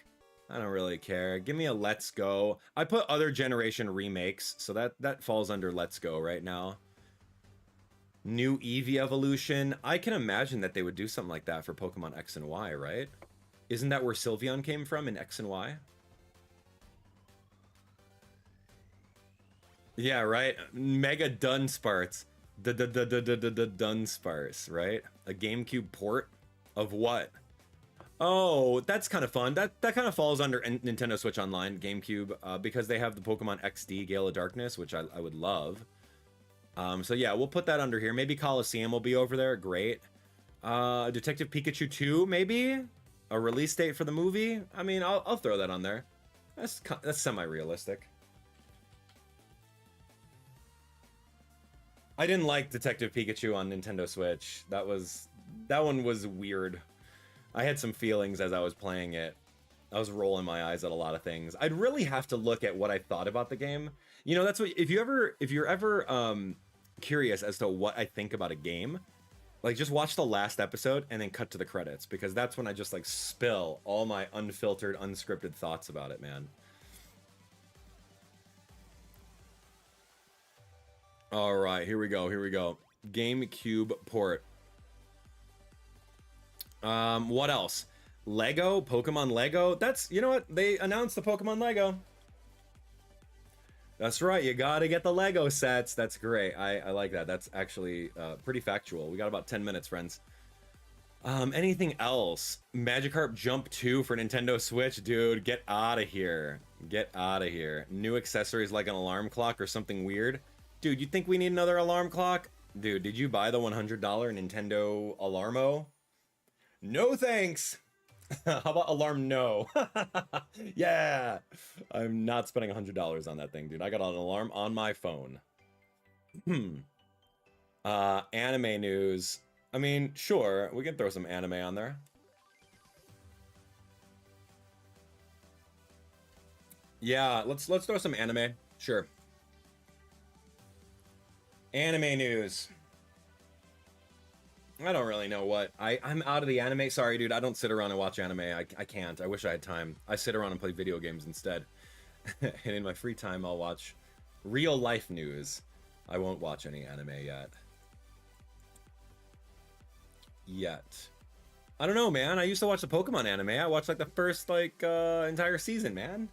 I don't really care. Give me a Let's Go. I put other generation remakes, so that falls under Let's Go right now. New Eevee evolution. I can imagine that they would do something like that for Pokemon X and Y, right? Isn't that where Sylveon came from in X and Y? Yeah, right? Mega Dunsparce. Dunsparce, right? A GameCube port of what? Oh, that's kind of fun. That kind of falls under Nintendo Switch Online, GameCube, because they have the Pokemon XD Gale of Darkness, which I would love. So yeah, we'll put that under here. Maybe Coliseum will be over there. Great. Detective Pikachu 2, maybe? A release date for the movie? I mean, I'll throw that on there. That's semi-realistic. I didn't like Detective Pikachu on Nintendo Switch. That one was weird. I had some feelings as I was playing it. I was rolling my eyes at a lot of things. I'd really have to look at what I thought about the game. You know, that's what if you're ever curious as to what I think about a game, like just watch the last episode and then cut to the credits, because that's when I just like spill all my unfiltered, unscripted thoughts about it, man. All right, here we go. GameCube port. What else? Lego, Pokemon Lego. That's, you know what? They announced the Pokemon Lego. That's right. You gotta get the Lego sets. That's great. I like that. That's actually pretty factual. We got about 10 minutes, friends. Anything else? Magikarp Jump 2 for Nintendo Switch, dude. Get out of here. Get out of here. New accessories like an alarm clock or something weird. Dude, you think we need another alarm clock? Dude, did you buy the $100 Nintendo Alarmo? No thanks. How about Alarm No? Yeah. I'm not spending $100 on that thing, dude. I got an alarm on my phone. Anime news. I mean, sure, we can throw some anime on there. Yeah, let's throw some anime. Sure. Anime news. I don't really know what. I'm out of the anime. Sorry, dude. I don't sit around and watch anime. I can't. I wish I had time. I sit around and play video games instead. And in my free time, I'll watch real life news. I won't watch any anime yet. I don't know, man. I used to watch the Pokemon anime. I watched like the first like entire season, man.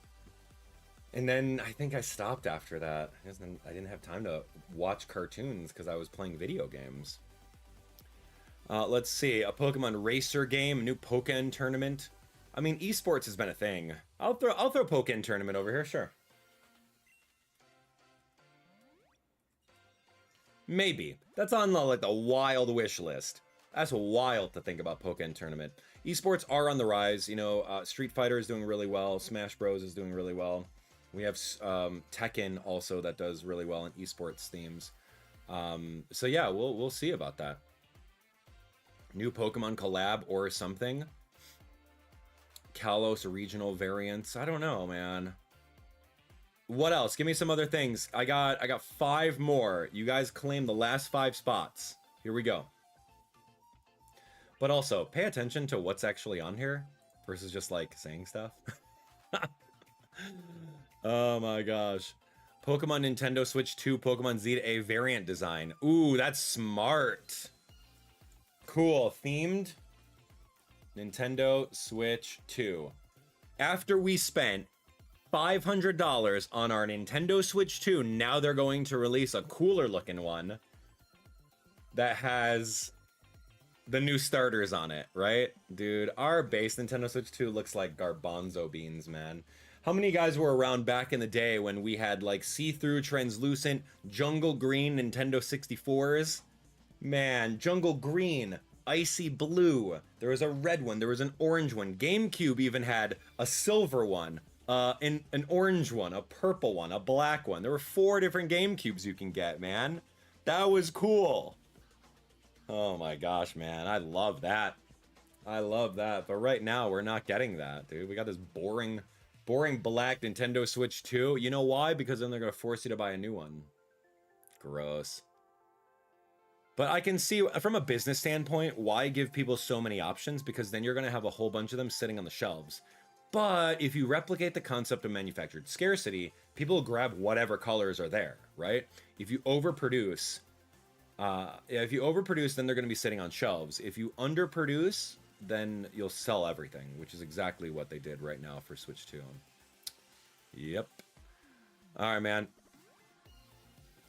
And then I think I stopped after that. I didn't have time to watch cartoons because I was playing video games. Let's see, a Pokemon Racer game, new Pokken tournament. I mean, esports has been a thing. I'll throw Pokken tournament over here, sure. Maybe. That's on the like the wild wish list. That's wild to think about Pokken tournament. Esports are on the rise. You know, Street Fighter is doing really well. Smash Bros is doing really well. We have Tekken also that does really well in esports themes. So yeah, we'll see about that. New Pokemon collab or something. Kalos regional variants. I don't know, man. What else? Give me some other things. I got 5 more. You guys claim the last 5 spots. Here we go. But also, pay attention to what's actually on here versus just like saying stuff. Oh my gosh. Pokemon Nintendo Switch 2 Pokemon Zeta A variant design. Ooh, that's smart. Cool. Themed Nintendo Switch 2. After we spent $500 on our Nintendo Switch 2, now they're going to release a cooler looking one that has the new starters on it, right? Dude, our base Nintendo Switch 2 looks like garbanzo beans, man. How many guys were around back in the day when we had like see-through, translucent, jungle green Nintendo 64s? Man, jungle green, icy blue. There was a red one. There was an orange one. GameCube even had a silver one, an orange one, a purple one, a black one. There were 4 different GameCubes you can get, man. That was cool. Oh my gosh, man. I love that. I love that. But right now, we're not getting that, dude. We got this boring black Nintendo Switch 2. You know why? Because then they're going to force you to buy a new one. Gross. But I can see, from a business standpoint, why give people so many options? Because then you're going to have a whole bunch of them sitting on the shelves. But if you replicate the concept of manufactured scarcity, people will grab whatever colors are there, right? If you overproduce, then they're going to be sitting on shelves. If you underproduce, then you'll sell everything, which is exactly what they did right now for Switch 2. Yep. All right, man.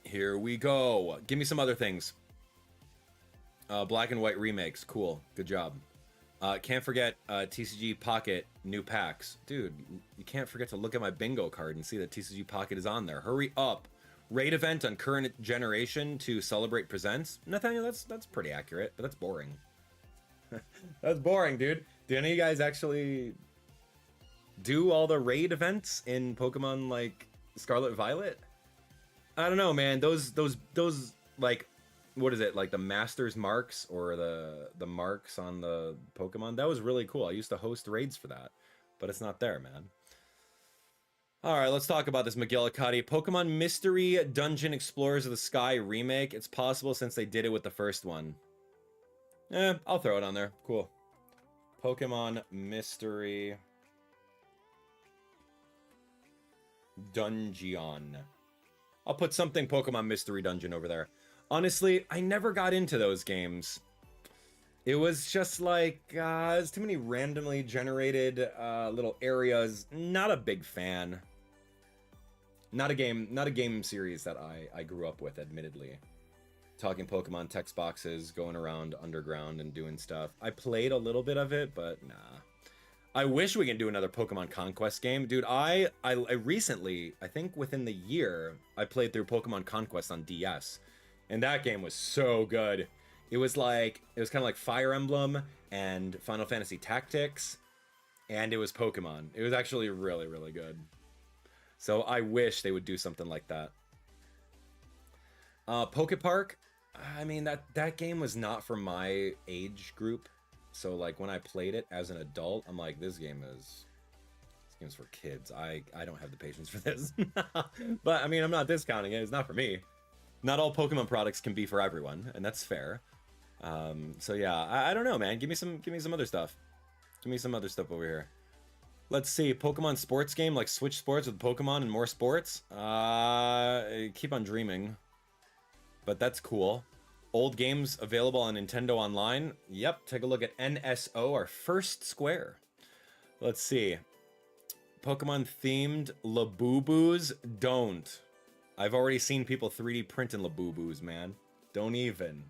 Here we go. Give me some other things. Black and white remakes. Cool. Good job. Can't forget TCG Pocket new packs. Dude, you can't forget to look at my bingo card and see that TCG Pocket is on there. Hurry up. Raid event on current generation to celebrate presents. Nathaniel, that's pretty accurate, but that's boring. That's boring, dude. Do any of you guys actually do all the raid events in Pokemon like Scarlet Violet? I don't know, man. Those like, what is it, like the Masters marks or the marks on the Pokemon? That was really cool. I used to host raids for that, but it's not there, man. All right, let's talk about this McGillicuddy. Pokemon Mystery Dungeon Explorers of the Sky remake. It's possible since they did it with the first one. I'll throw it on there. Cool. Pokemon Mystery Dungeon. I'll put something Pokemon Mystery Dungeon over there. Honestly, I never got into those games. It was just like, there's too many randomly generated little areas. Not a big fan. Not a game series that I grew up with, admittedly. Talking Pokemon text boxes, going around underground and doing stuff. I played a little bit of it, but nah. I wish we can do another Pokemon Conquest game. Dude, I recently, I think within the year, I played through Pokemon Conquest on DS. And that game was so good. It was kind of like Fire Emblem and Final Fantasy Tactics. And it was Pokemon. It was actually really, really good. So I wish they would do something like that. PokePark. I mean, that game was not for my age group. So like when I played it as an adult, I'm like, this game's for kids. I don't have the patience for this. But I mean, I'm not discounting it. It's not for me. Not all Pokemon products can be for everyone, and that's fair. So yeah, I don't know, man. Give me some other stuff. Give me some other stuff over here. Let's see, Pokemon sports game like Switch Sports with Pokemon and more sports. Keep on dreaming. But that's cool. Old games available on Nintendo Online. Yep, take a look at NSO, our first Square. Let's see. Pokemon themed Labubus. Don't. I've already seen people 3D printing Labubus, man. Don't even.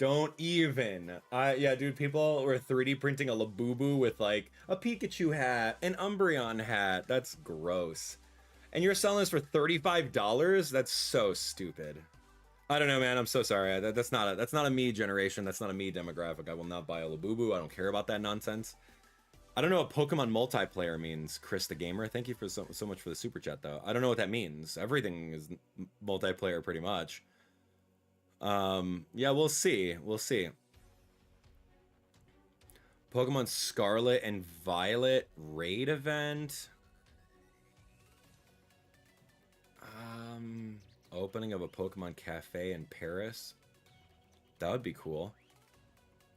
Yeah, dude, people were 3D printing a Labubu with like a Pikachu hat, an Umbreon hat. That's gross. And you're selling this for $35? That's so stupid. I don't know, man. I'm so sorry. That's not a me generation. That's not a me demographic. I will not buy a Labubu. I don't care about that nonsense. I don't know what Pokemon multiplayer means, Chris the Gamer. Thank you for so much for the super chat, though. I don't know what that means. Everything is multiplayer, pretty much. Yeah, we'll see. We'll see. Pokemon Scarlet and Violet raid event. Opening of a Pokemon cafe in Paris. That would be cool.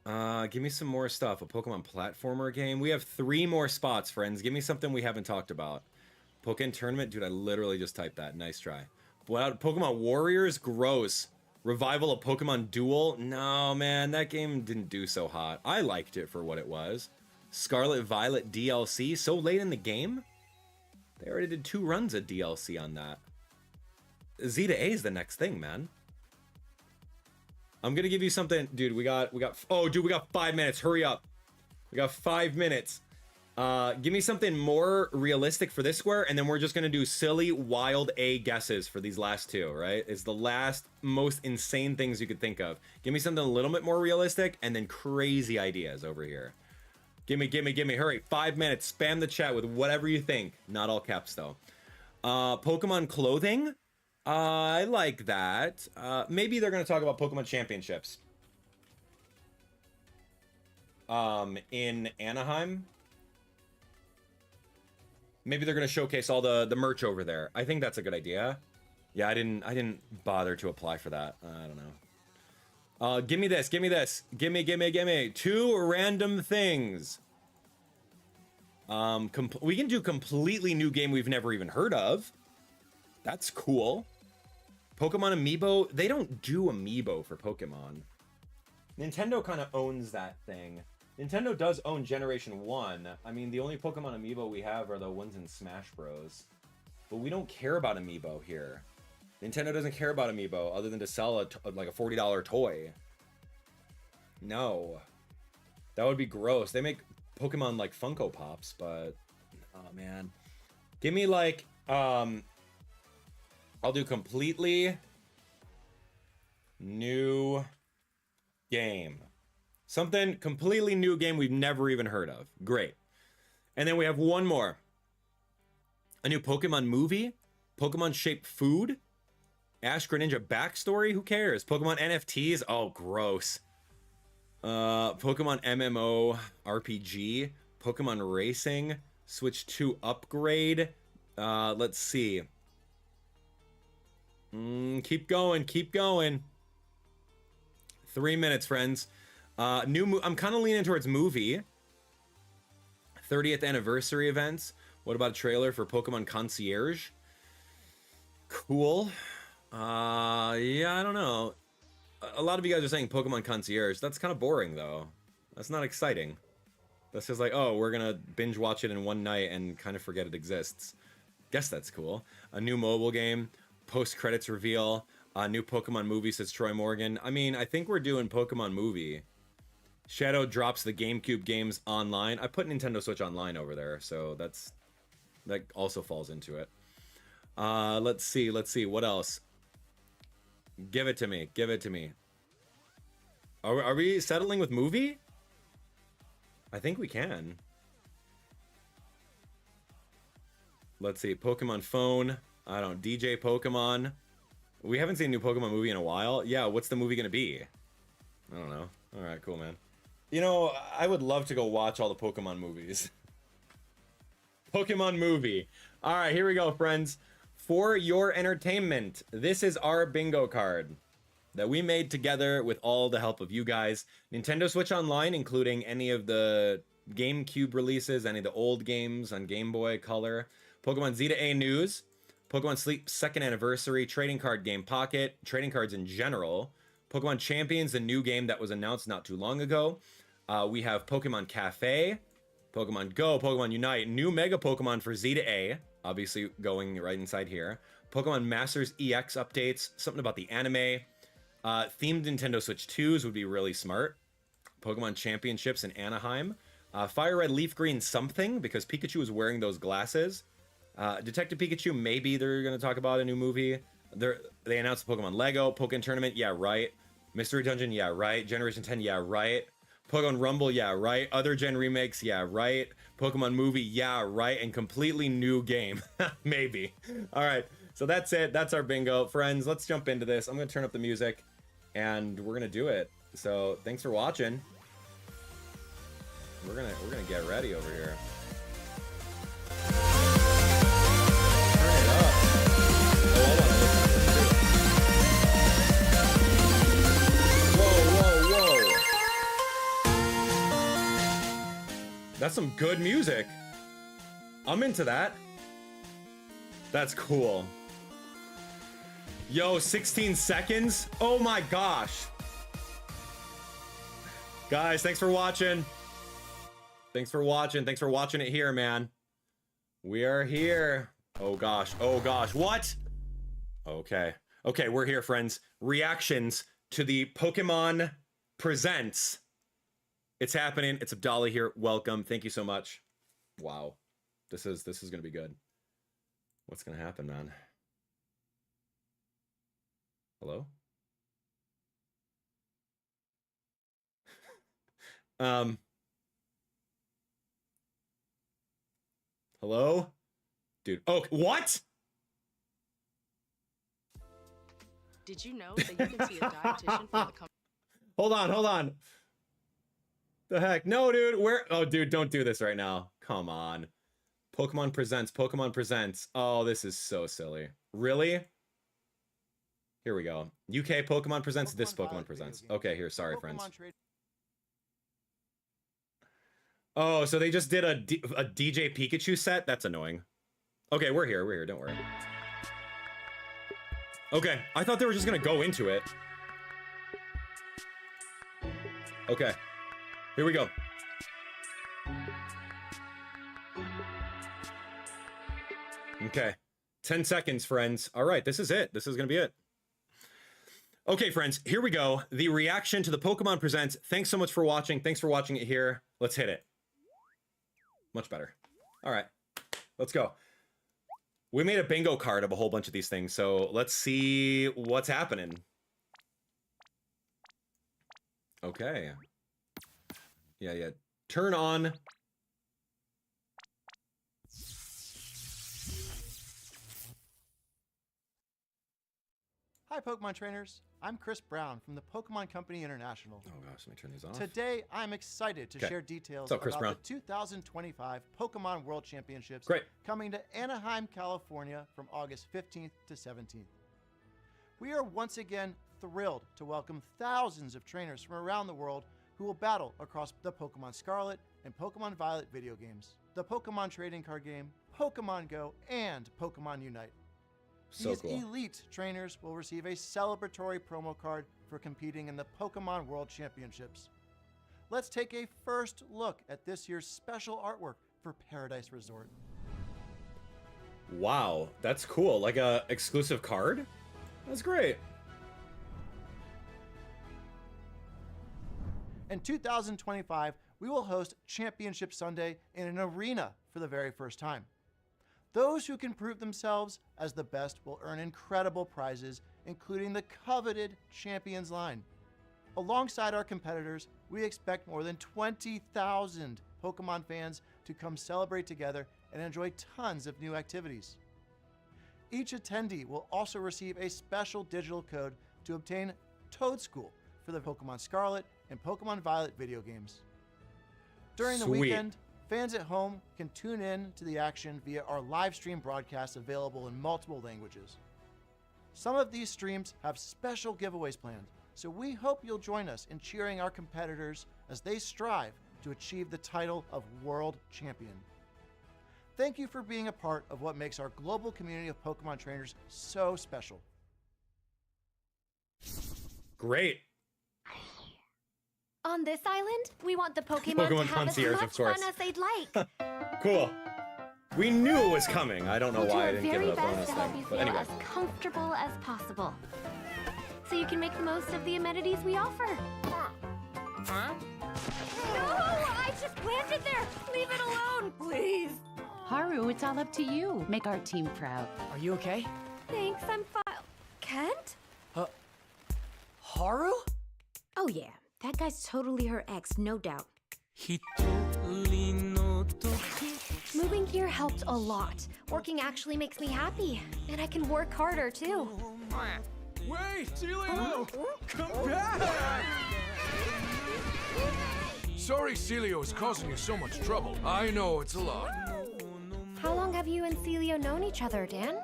Give me some more stuff. A Pokemon platformer game. We have 3 more spots, friends. Give me something we haven't talked about. Pokemon Tournament? Dude, I literally just typed that. Nice try. What? Pokemon Warriors? Gross. Revival of Pokemon Duel? No, man. That game didn't do so hot. I liked it for what it was. Scarlet Violet DLC? So late in the game? They already did 2 runs of DLC on that. Z to A is the next thing, man. I'm gonna give you something, dude. We got 5 minutes. Hurry up. We got 5 minutes. Give me something more realistic for this square, and then we're just gonna do silly, wild A guesses for these last two, right? It's the last most insane things you could think of. Give me something a little bit more realistic, and then crazy ideas over here. Gimme, hurry, 5 minutes, spam the chat with whatever you think. Not all caps, though. Pokemon clothing? I like that. Maybe they're gonna talk about Pokemon championships. In Anaheim? Maybe they're gonna showcase all the merch over there. I think that's a good idea. Yeah, I didn't bother to apply for that. I don't know. Give me this. Gimme. 2 random things. We can do completely new game we've never even heard of. That's cool. Pokemon Amiibo. They don't do Amiibo for Pokemon. Nintendo kind of owns that thing. Nintendo does own Generation 1. I mean, the only Pokemon Amiibo we have are the ones in Smash Bros. But we don't care about Amiibo here. Nintendo doesn't care about Amiibo other than to sell like a $40 toy. No. That would be gross. They make Pokemon like Funko Pops, but... Oh, man. Give me like... I'll do completely new game. Something completely new game we've never even heard of. Great. And then we have one more. A new Pokemon movie. Pokemon shaped food. Ash Greninja backstory. Who cares? Pokemon NFTs. Oh, gross. Pokemon MMO RPG. Pokemon Racing. Switch 2 upgrade. Let's see. Keep going. 3 minutes, friends. I'm kind of leaning towards movie. 30th anniversary events. What about a trailer for Pokemon Concierge? Cool. Yeah, I don't know. A lot of you guys are saying Pokemon Concierge. That's kind of boring, though. That's not exciting. That's just like, oh, we're gonna binge watch it in one night and kind of forget it exists. Guess that's cool. A new mobile game. Post-credits reveal. A new Pokemon movie, says Troy Morgan. I mean, I think we're doing Pokemon movie. Shadow drops the GameCube games online. I put Nintendo Switch Online over there, so that also falls into it. Let's see. What else? Give it to me. Are we settling with movie? I think we can. Let's see. Pokemon phone. I don't know. DJ Pokemon. We haven't seen a new Pokemon movie in a while. Yeah, what's the movie gonna be? I don't know. All right, cool, man. You know, I would love to go watch all the Pokemon movies. Pokemon movie. All right, here we go, friends. For your entertainment, this is our bingo card that we made together with all the help of you guys. Nintendo Switch Online, including any of the GameCube releases, any of the old games on Game Boy Color. Pokemon Z to A news. Pokemon Sleep 2nd anniversary. Trading card game Pocket. Trading cards in general. Pokemon Champions, a new game that was announced not too long ago. We have Pokemon Cafe, Pokemon Go, Pokemon Unite, new Mega Pokemon for Z to A, obviously going right inside here. Pokemon Masters EX updates, something about the anime. Themed Nintendo Switch 2s would be really smart. Pokemon Championships in Anaheim. Fire Red, Leaf Green something, because Pikachu is wearing those glasses. Detective Pikachu, maybe they're going to talk about a new movie. They announced Pokemon Lego, Pokemon Tournament, yeah, right. Mystery Dungeon, yeah, right. Generation 10, yeah, right. Pokemon Rumble, yeah, right. Other gen remakes, yeah, right. Pokemon movie, yeah, right. And completely new game, maybe. All right, so that's it. That's our bingo. Friends, let's jump into this. I'm going to turn up the music, and we're going to do it. So thanks for watching. We're gonna get ready over here. That's some good music. I'm into that. That's cool. Yo, 16 seconds? Oh my gosh. Guys, thanks for watching. Thanks for watching it here, man. We are here. Oh gosh, what? Okay, we're here, friends. Reactions to the Pokemon Presents. It's happening. It's Abdallah here. Welcome. Thank you so much. Wow. This is gonna be good. What's gonna happen, man? Hello? Hello? Dude. Oh, what? Did you know that you can see a dietitian from the company? Hold on. The heck? No, dude. Where? Oh, dude, don't do this right now. Come on. Pokemon Presents. Oh, this is so silly. Really? Here we go. UK Pokemon Presents. This Pokemon Presents. Okay, here. Sorry, friends. Oh, so they just did a DJ Pikachu set? That's annoying. Okay, we're here. Don't worry. Okay, I thought they were just gonna go into it. Okay, here we go. Okay, 10 seconds, friends. All right, this is it. This is gonna be it. Okay, friends, here we go. The reaction to the Pokemon Presents. Thanks so much for watching. Thanks for watching it here. Let's hit it. Much better. All right, let's go. We made a bingo card of a whole bunch of these things, so let's see what's happening. Okay. Yeah. Turn on. Hi, Pokemon trainers. I'm Chris Brown from the Pokemon Company International. Oh gosh, let me turn these off. Today, I'm excited to share details What's up, Chris about Brown? the 2025 Pokemon World Championships coming to Anaheim, California from August 15th to 17th. We are once again thrilled to welcome thousands of trainers from around the world who will battle across the Pokemon Scarlet and Pokemon Violet video games, the Pokemon trading card game, Pokemon Go, and Pokemon Unite. These elite trainers will receive a celebratory promo card for competing in the Pokemon World Championships. Let's take a first look at this year's special artwork for Paradise Resort. Wow, that's cool. Like a exclusive card? That's great. In 2025, we will host Championship Sunday in an arena for the very first time. Those who can prove themselves as the best will earn incredible prizes, including the coveted Champions line. Alongside our competitors, we expect more than 20,000 Pokemon fans to come celebrate together and enjoy tons of new activities. Each attendee will also receive a special digital code to obtain Toad School for the Pokemon Scarlet and Pokemon Violet video games. During the weekend, fans at home can tune in to the action via our live stream broadcasts available in multiple languages. Some of these streams have special giveaways planned, so we hope you'll join us in cheering our competitors as they strive to achieve the title of World Champion. Thank you for being a part of what makes our global community of Pokemon trainers so special. Great. On this island, we want the Pokemon to have Concierge, as of much course. fun as they'd like. Cool. We knew it was coming. I don't know why I didn't give it a bonus to help thing. you But feel anyway. as comfortable as possible, so you can make the most of the amenities we offer. Huh? No, I just planted there. Leave it alone, please. Haru, it's all up to you. Make our team proud. Are you okay? Thanks, I'm fine. Kent? Haru? Oh yeah, that guy's totally her ex, no doubt. Moving here helped a lot. Working actually makes me happy, and I can work harder too. Wait, Celio! Come back! Sorry Celio is causing you so much trouble. I know it's a lot. How long have you and Celio known each other, Dan?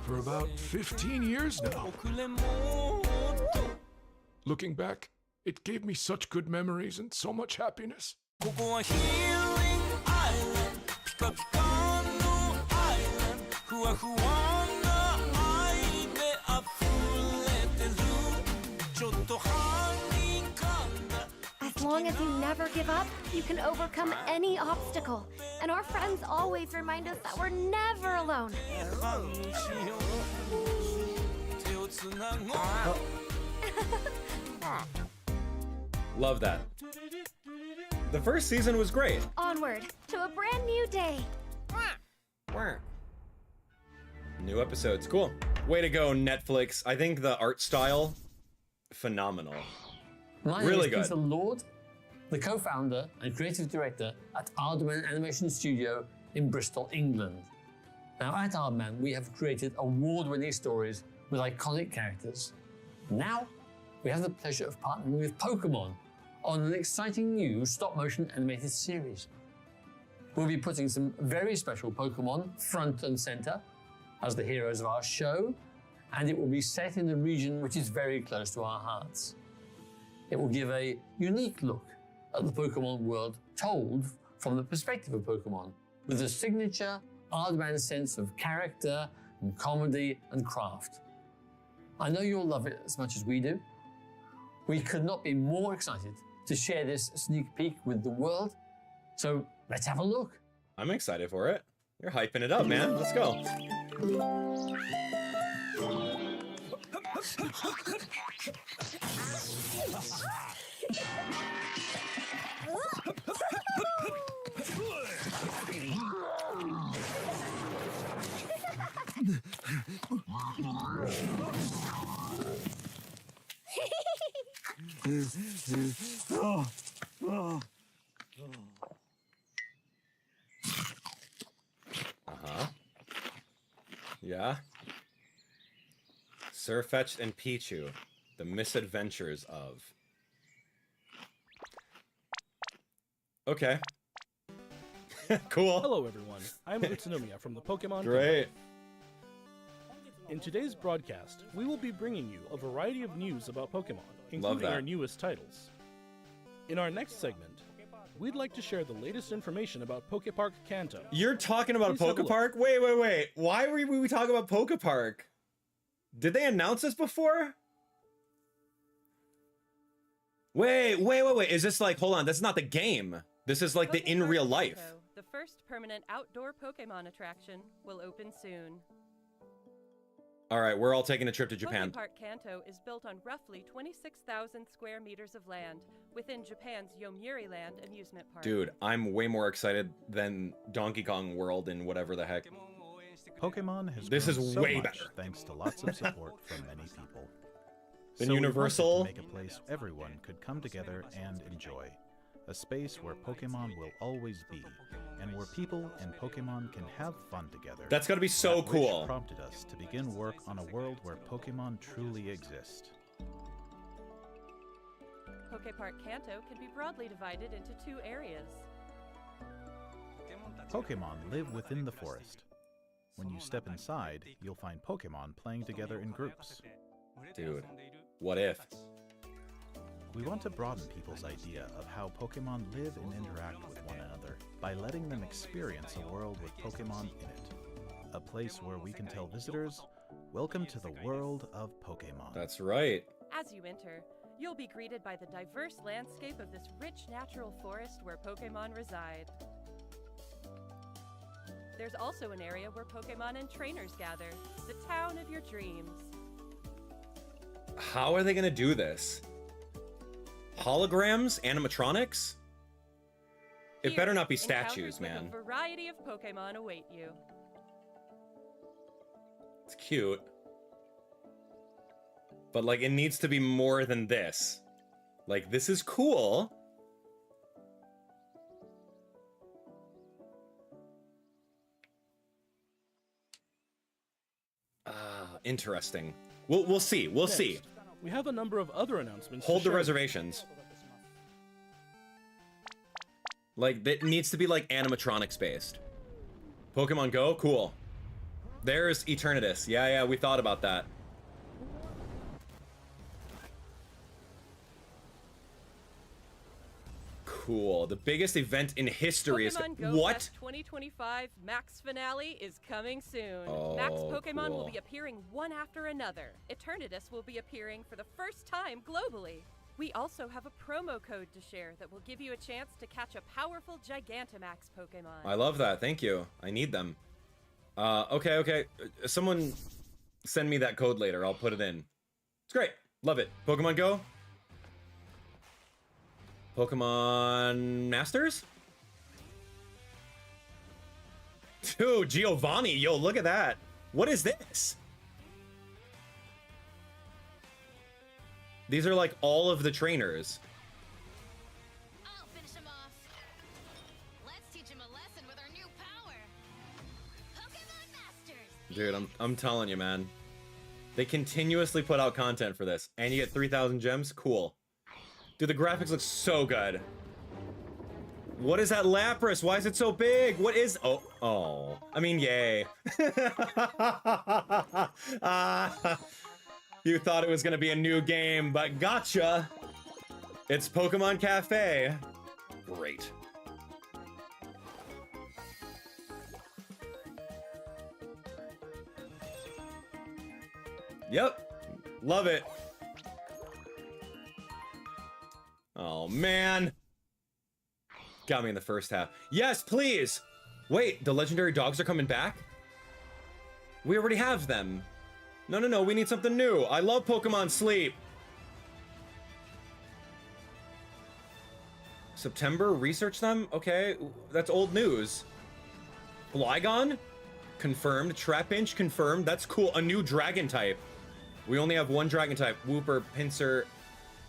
For about 15 years now. Looking back, it gave me such good memories and so much happiness. As long as you never give up, you can overcome any obstacle. And our friends always remind us that we're never alone. Love that. The first season was great. Onward to a brand new day. New episodes, cool. Way to go, Netflix. I think the art style, phenomenal. My Really name is good. Peter Lord, the co-founder and creative director at Aardman Animation Studio in Bristol, England. Now at Aardman, we have created award-winning stories with iconic characters. Now, we have the pleasure of partnering with Pokemon on an exciting new stop-motion animated series. We'll be putting some very special Pokemon front and center as the heroes of our show, and it will be set in a region which is very close to our hearts. It will give a unique look at the Pokemon world told from the perspective of Pokemon, with a signature Aardman sense of character and comedy and craft. I know you'll love it as much as we do. We could not be more excited to share this sneak peek with the world, so let's have a look. I'm excited for it. You're hyping it up, man. Let's go. Yeah. Sirfetch'd and Pichu, the misadventures of. Okay. Cool. Hello everyone, I'm Utsunomiya from the Pokemon Great. In today's broadcast, we will be bringing you a variety of news about Pokemon, Love including that. our newest titles. In our next segment, we'd like to share the latest information about PokePark Kanto. You're talking about Please have a look. PokePark? Wait. Why were we talking about PokePark? Did they announce this before? Wait. Is this like, hold on, that's not the game. This is like the in PokePark real life. Kanto, the first permanent outdoor Pokemon attraction, will open soon. All right, we're all taking a trip to Japan. PokePark Kanto is built on roughly 26,000 square meters of land within Japan's Yomiuri Land amusement park. Dude, I'm way more excited than Donkey Kong World and whatever the heck. Pokemon has This grown is so way much better. thanks to lots of support from many people. Than So we Universal? wanted to make a place everyone could come together and enjoy. A space where Pokemon will always be, and where people and Pokemon can have fun together. That's gotta be so That which cool. prompted us to begin work on a world where Pokemon truly exist. PokePark Kanto can be broadly divided into two areas. Pokemon live within the forest. When you step inside, you'll find Pokemon playing together in groups. Dude, what if? We want to broaden people's idea of how Pokemon live and interact with one another by letting them experience a world with Pokemon in it. A place where we can tell visitors, welcome to the world of Pokemon. That's right. As you enter, you'll be greeted by the diverse landscape of this rich natural forest where Pokemon reside. There's also an area where Pokemon and trainers gather, the town of your dreams. How are they gonna do this? Holograms? Animatronics? It better not be statues, Encounters man. with a variety of Pokemon await you. It's cute. But, like, it needs to be more than this. Like, this is cool. Interesting. We'll see. We'll see. Next, we have a number of other announcements. Hold to the share. reservations. Like, that needs to be, like, animatronics based. Pokemon Go? Cool. There's Eternatus. Yeah, we thought about that. Cool. The biggest event in history Pokemon is... Go What? Fest 2025 Max Finale is coming soon. Oh, Max Pokemon will cool. be appearing one after another. Eternatus will be appearing for the first time globally. We also have a promo code to share that will give you a chance to catch a powerful Gigantamax Pokemon. I love that. Thank you. I need them. Okay. Someone send me that code later. I'll put it in. It's great. Love it. Pokemon Go? Pokemon Masters? Dude, Giovanni, yo, look at that. What is this? These are like all of the trainers. I'll finish him off. Let's teach him a lesson with our new power. Pokemon Masters. Dude, I'm telling you, man. They continuously put out content for this, and you get 3,000 gems. Cool. Dude, the graphics look so good. What is that Lapras? Why is it so big? What is... Oh. I mean, yay. You thought it was going to be a new game, but gotcha. It's Pokemon Cafe. Great. Yep. Love it. Oh, man. Got me in the first half. Yes, please. Wait, the legendary dogs are coming back? We already have them. No, we need something new. I love Pokemon Sleep. September, research them? Okay, that's old news. Flygon? Confirmed. Trapinch? Confirmed. That's cool. A new dragon type. We only have one dragon type. Wooper, Pinsir.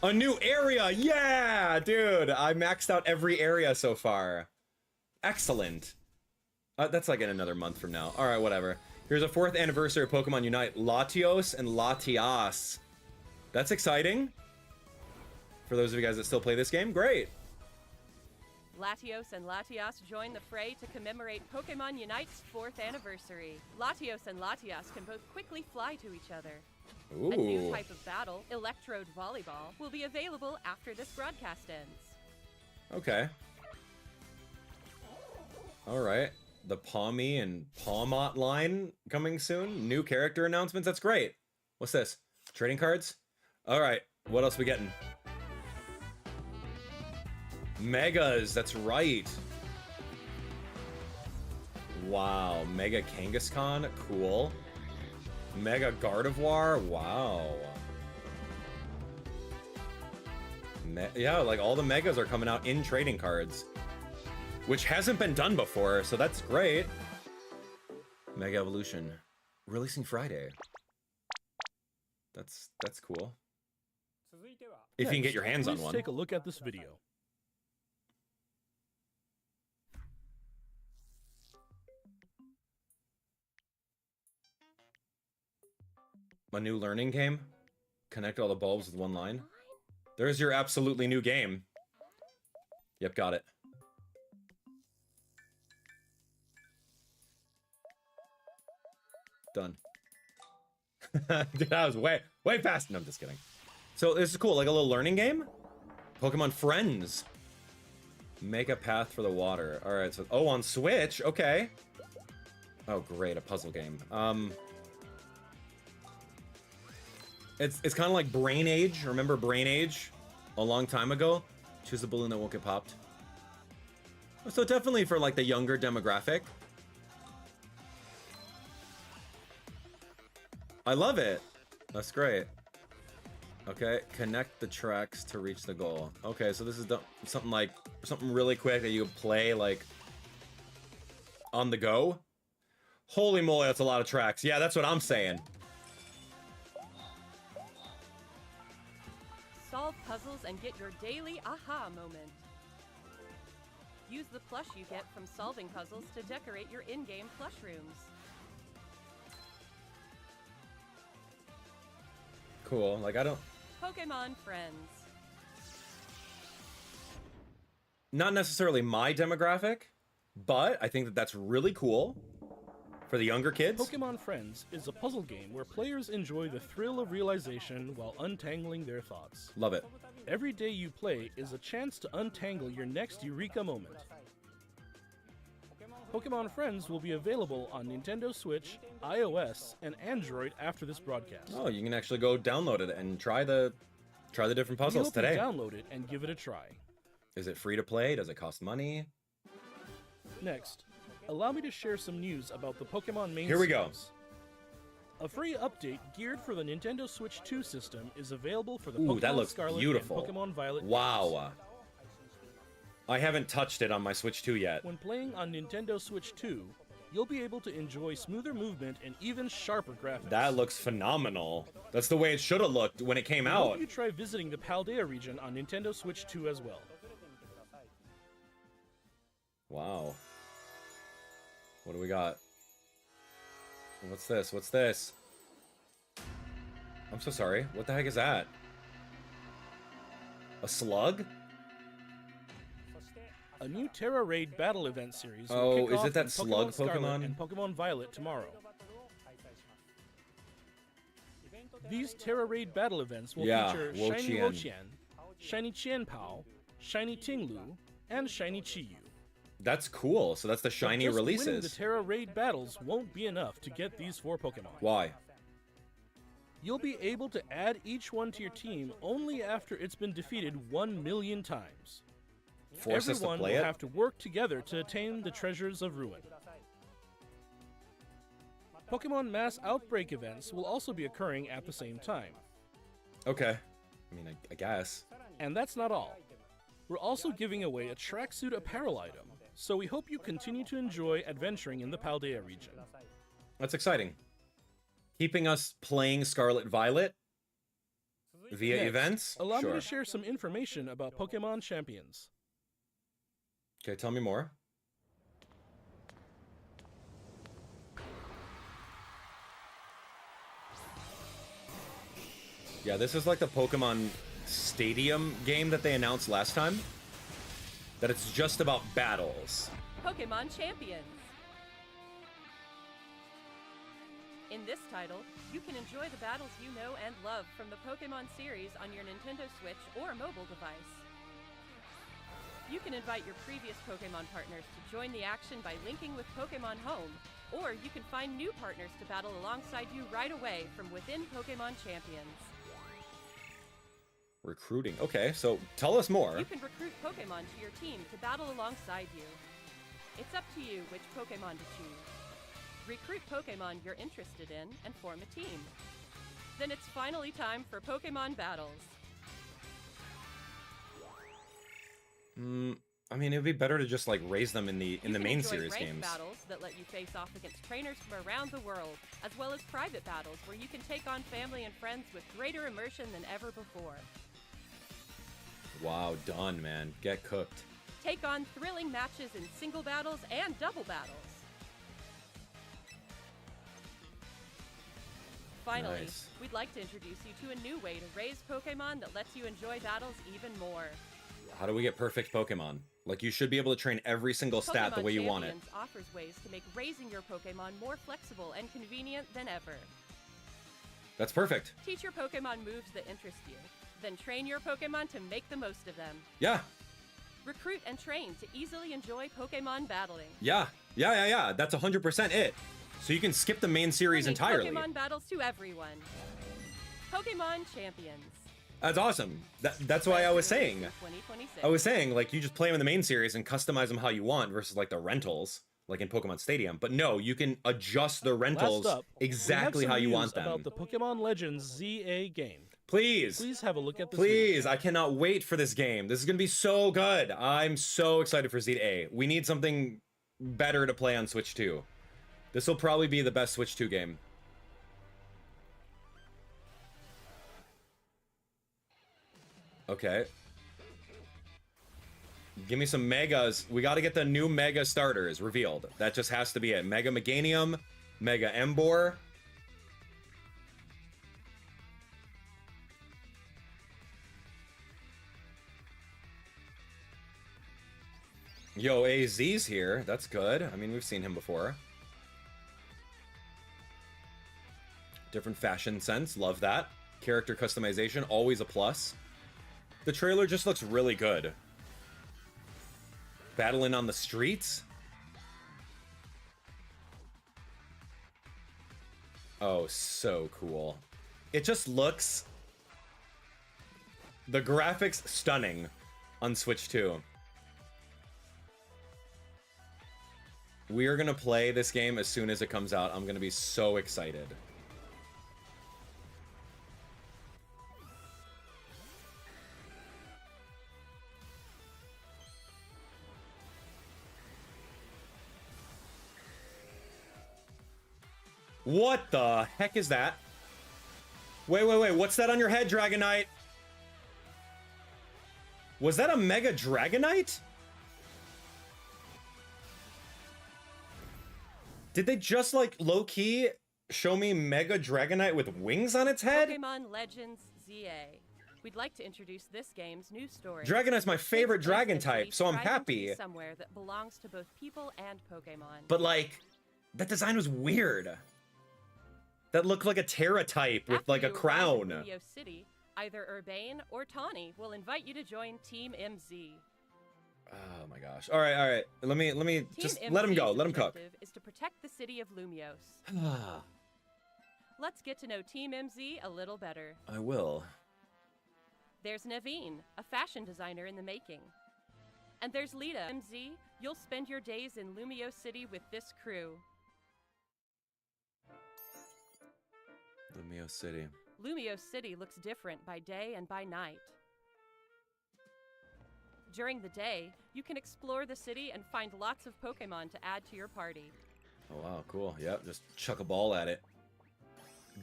A new area! Yeah! Dude, I maxed out every area so far. Excellent. That's like in another month from now. Alright, whatever. Here's a 4th anniversary of Pokemon Unite. Latios and Latias. That's exciting. For those of you guys that still play this game, great. Latios and Latias join the fray to commemorate Pokemon Unite's 4th anniversary. Latios and Latias can both quickly fly to each other. Ooh. A new type of battle, Electrode Volleyball, will be available after this broadcast ends. Okay. Alright. The Pawmi and Pawmot line coming soon. New character announcements. That's great. What's this? Trading cards? Alright. What else we getting? Megas. That's right. Wow. Mega Kangaskhan. Cool. Mega Gardevoir. Wow. Yeah, like all the Megas are coming out in trading cards. Which hasn't been done before, so that's great. Mega Evolution. Releasing Friday. That's cool. If you can get your hands on one. Take a look at this video. A new learning game? Connect all the bulbs with one line? There's your absolutely new game. Yep, got it. Done. Dude, that was way fast. No, I'm just kidding. So this is cool, like a little learning game? Pokemon Friends. Make a path for the water. Alright, so on Switch, okay. Oh great, a puzzle game. It's kind of like Brain Age. Remember Brain Age? A long time ago? Choose the balloon that won't get popped. So definitely for like the younger demographic. I love it. That's great. Okay, connect the tracks to reach the goal. Okay, so this is something really quick that you play like on the go. Holy moly, that's a lot of tracks. Yeah, that's what I'm saying. Solve puzzles and get your daily aha moment. Use the plush you get from solving puzzles to decorate your in-game plush rooms. Cool. Like I don't. Pokemon Friends. Not necessarily my demographic, but I think that that's really cool for the younger kids. Pokemon Friends is a puzzle game where players enjoy the thrill of realization while untangling their thoughts. Love it. Every day you play is a chance to untangle your next eureka moment. Pokemon Friends will be available on Nintendo Switch, iOS, and Android after this broadcast. Oh, you can actually go download it and try the different puzzles today. Download it and give it a try. Is it free to play? Does it cost money? Next, allow me to share some news about the Pokemon main Here we go. series. A free update geared for the Nintendo Switch 2 system is available for the Ooh, Pokemon that looks Scarlet beautiful. and Pokemon Violet. Wow. Games. I haven't touched it on my Switch 2 yet. When playing on Nintendo Switch 2, you'll be able to enjoy smoother movement and even sharper graphics. That looks phenomenal. That's the way it should have looked when it came I out. hope you try visiting the Paldea region on Nintendo Switch 2 as well. Wow. What do we got? What's this? What's this? I'm so sorry. What the heck is that? A slug? A new Terra Raid battle event series Oh, will kick is off it that in slug Scarlet Pokemon? and Pokemon Violet tomorrow. These Terra Raid battle events will feature Shiny Wo-Chien. Wo-Chien, Shiny Qianpao, Shiny Tinglu, and Shiny Chiyu. That's cool. So that's the shiny But just winning releases. the Terra Raid battles won't be enough to get these 4 Pokemon. Why? You'll be able to add each one to your team only after it's been defeated 1 million times. Force us to Everyone play will it? have to work together to attain the treasures of ruin. Pokemon Mass Outbreak events will also be occurring at the same time. Okay. I mean, I guess. And that's not all. We're also giving away a tracksuit apparel item, so we hope you continue to enjoy adventuring in the Paldea region. That's exciting. Keeping us playing Scarlet Violet via Next, events? Allow Sure. me to share some information about Pokemon Champions. Okay, tell me more. Yeah, this is like the Pokemon Stadium game that they announced last time. That it's just about battles. Pokemon Champions. In this title, you can enjoy the battles you know and love from the Pokemon series on your Nintendo Switch or mobile device. You can invite your previous Pokemon partners to join the action by linking with Pokemon Home, or you can find new partners to battle alongside you right away from within Pokemon Champions. Recruiting. Okay, so tell us more. You can recruit Pokemon to your team to battle alongside you. It's up to you which Pokemon to choose. Recruit Pokemon you're interested in and form a team. Then it's finally time for Pokemon battles. I mean, it would be better to just like raise them in the You can main enjoy series ranked games. battles that let you face off against trainers from around the world, as well as private battles where you can take on family and friends with greater immersion than ever before. Wow, done, man. Get cooked. Take on thrilling matches in single battles and double battles. Finally, Nice. we'd like to introduce you to a new way to raise Pokemon that lets you enjoy battles even more. How do we get perfect Pokemon? Like, you should be able to train every single stat the Pokemon way you want it. Champions offers ways to make raising your Pokemon more flexible and convenient than ever. That's perfect. Teach your Pokemon moves that interest you, then train your Pokemon to make the most of them. Yeah. Recruit and train to easily enjoy Pokemon battling. Yeah. That's 100% it. So you can skip the main series Bringing entirely. Pokemon battles to everyone. Pokemon Champions. That's awesome. That's why I was saying. 2026. I was saying, like, you just play them in the main series and customize them how you want versus, like, the rentals, like in Pokemon Stadium. But no, you can adjust the rentals Last up, exactly we have how some you news want them. about the Pokemon Legends ZA game. Please. Please have a look at this. Please, I cannot wait for this game. This is going to be so good. I'm so excited for ZA. We need something better to play on Switch 2. This will probably be the best Switch 2 game. Okay. Give me some Megas. We got to get the new Mega starters revealed. That just has to be it. Mega Meganium, Mega Emboar. Yo, AZ's here. That's good. I mean, we've seen him before. Different fashion sense. Love that. Character customization, always a plus. The trailer just looks really good. Battling on the streets? Oh, so cool. It just looks... The graphics, stunning on Switch 2. We are going to play this game as soon as it comes out. I'm going to be so excited. What the heck is that? Wait, wait, wait. What's that on your head, Dragonite? Was that a Mega Dragonite? Did they just, like, low-key show me Mega Dragonite with wings on its head? Pokemon Legends ZA. We'd like to introduce this game's new story. Dragonite's my favorite dragon type, so I'm happy. Somewhere that belongs to both people and Pokemon. But, like, that design was weird. That looked like a Terra type with, like, a crown. Lumio City, either Urbane or Tawny will invite you to join Team MZ. Oh my gosh. All right. Let me just let him go. Let him cook. Is to protect the city of Lumios. Let's get to know Team MZ a little better. I will. There's Naveen, a fashion designer in the making. And there's Lita. MZ, you'll spend your days in Lumio City with this crew. Lumio City. Lumio City looks different by day and by night. During the day, you can explore the city and find lots of Pokemon to add to your party. Oh wow, cool. Yep, just chuck a ball at it.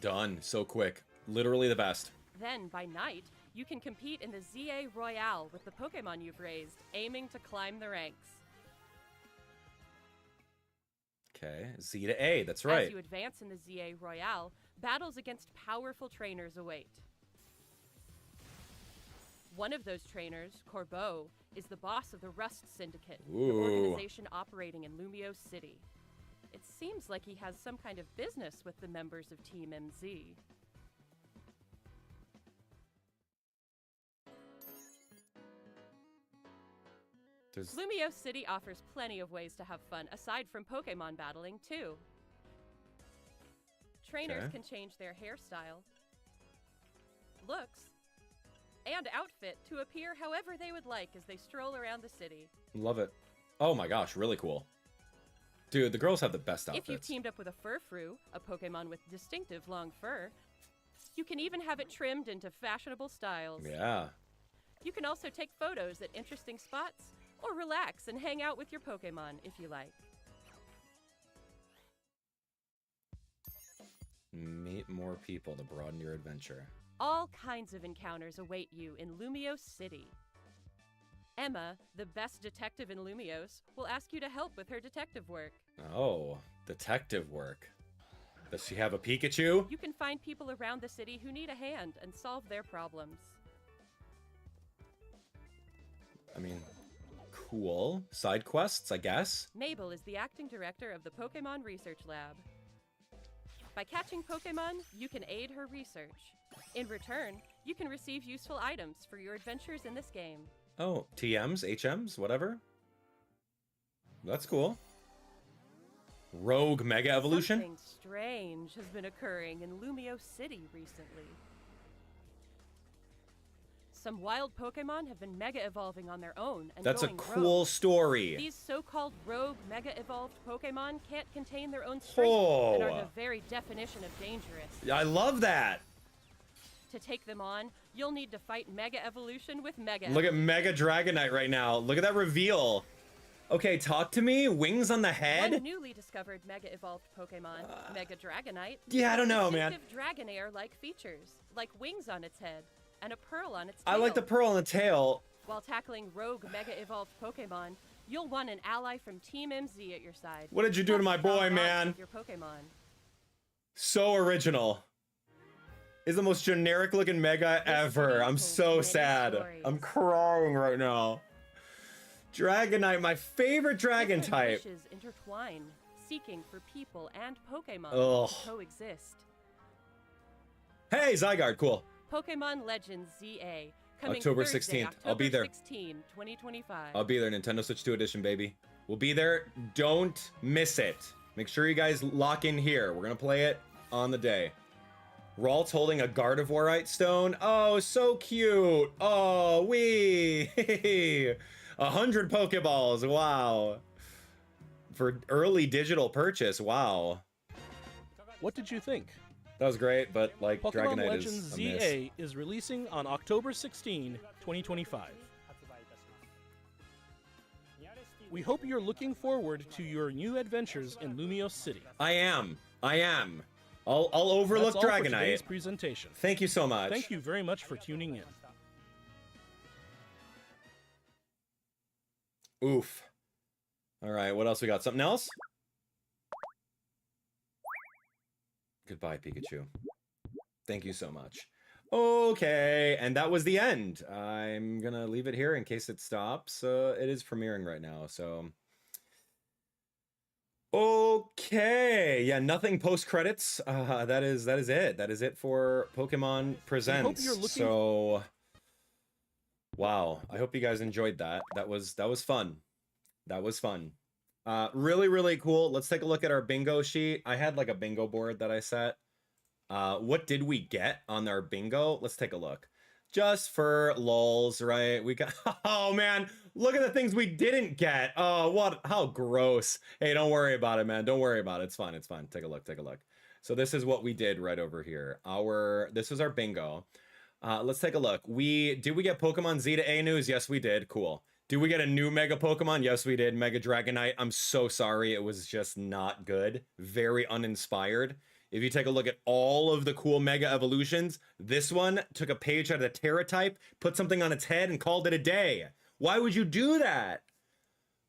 Done. So quick. Literally the best. Then, by night, you can compete in the ZA Royale with the Pokemon you've raised, aiming to climb the ranks. Okay, Z to A, that's right. As you advance in the ZA Royale, battles against powerful trainers await. One of those trainers, Corbeau, is the boss of the Rust Syndicate, the organization operating in Lumio City. It seems like he has some kind of business with the members of Team MZ. Lumio City offers plenty of ways to have fun aside from Pokemon battling, too. Trainers can change their hairstyle, looks, and outfit to appear however they would like as they stroll around the city. Love it. Oh my gosh, really cool. Dude, the girls have the best outfits. If you've teamed up with a Furfrou, a Pokemon with distinctive long fur, you can even have it trimmed into fashionable styles. Yeah. You can also take photos at interesting spots, or relax and hang out with your Pokemon if you like. Meet more people to broaden your adventure. All kinds of encounters await you in Lumio City. Emma, the best detective in Lumios, will ask you to help with her detective work. Oh, detective work. Does she have a Pikachu? You can find people around the city who need a hand and solve their problems. I mean, cool. Side quests, I guess. Mabel is the acting director of the Pokemon Research Lab. By catching Pokemon, you can aid her research. In return, you can receive useful items for your adventures in this game. Oh, TMs, HMs, whatever. That's cool. Rogue Mega Evolution? Something strange has been occurring in Lumio City recently. Some wild Pokemon have been Mega Evolving on their own and That's a going cool rogue. story. These so-called rogue Mega Evolved Pokemon can't contain their own strength and are the very definition of dangerous. I love that. To take them on, you'll need to fight Mega Evolution with Mega Look at Evolution. Mega Dragonite right now. Look at that reveal. Okay, talk to me. Wings on the head? One newly discovered Mega Evolved Pokemon, Mega Dragonite. Yeah, I don't know, man. Distinctive Dragonair-like features, like wings on its head and a pearl on its tail. I like the pearl on the tail. While tackling rogue Mega Evolved Pokemon, you'll want an ally from Team MZ at your side. What did you do to my boy, Plus, man? with your Pokemon. So original. Is the most generic looking Mega ever. I'm so sad. I'm crying right now. Dragonite, my favorite dragon type. Wishes intertwine, seeking for people and Pokemon Ugh. to coexist. Hey, Zygarde, cool. Pokemon Legends ZA, coming October Thursday, 16th. I'll be there. October 16, 2025. I'll be there, Nintendo Switch 2 edition, baby. We'll be there. Don't miss it. Make sure you guys lock in here. We're gonna play it on the day. Ralt's holding a Gardevoirite stone. Oh, so cute. Oh, wee. 100 Pokeballs. Wow. For early digital purchase. Wow. What did you think? That was great, but like Pokemon Dragonite Legends is a miss. ZA is releasing on October 16, 2025. We hope you're looking forward to your new adventures in Lumio City. I am. I'll overlook That's all for Dragonite. today's presentation. Thank you so much. Thank you very much for tuning in. Oof. All right, what else we got? Something else? Goodbye, Pikachu. Thank you so much. Okay, and that was the end. I'm gonna leave it here in case it stops. It is premiering right now, so... Okay, yeah, nothing post credits. That is it. That is it for Pokemon Presents. So, wow. I hope you guys enjoyed that. That was fun. That was fun. Really cool. Let's take a look at our bingo sheet. I had like a bingo board that I set. What did we get on our bingo? Let's take a look. Just for lulz, right? We got, oh man, look at the things we didn't get. Oh, what, how gross. Hey, don't worry about it, man. Don't worry about it. It's fine. It's fine. Take a look. Take a look. So this is what we did right over here. This was our bingo. Let's take a look. Did we get Pokemon Z to A news? Yes, we did. Cool. Did we get a new Mega Pokemon? Yes, we did. Mega Dragonite. I'm so sorry. It was just not good. Very uninspired. If you take a look at all of the cool Mega Evolutions, this one took a page out of the Terra type, put something on its head, and called it a day. Why would you do that?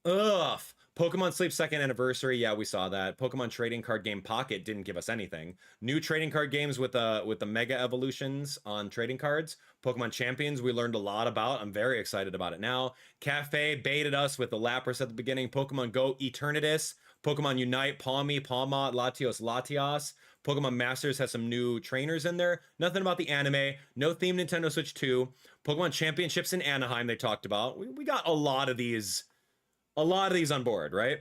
Ugh. Pokemon Sleep 2nd Anniversary, yeah, we saw that. Pokemon Trading Card Game Pocket didn't give us anything. New trading card games with the Mega Evolutions on trading cards. Pokemon Champions, we learned a lot about. I'm very excited about it now. Cafe baited us with the Lapras at the beginning. Pokemon Go Eternatus. Pokemon Unite, Palmy, Palma, Latios, Latias. Pokemon Masters has some new trainers in there. Nothing about the anime. No theme Nintendo Switch 2. Pokemon Championships in Anaheim they talked about. We got a lot of these on board, right?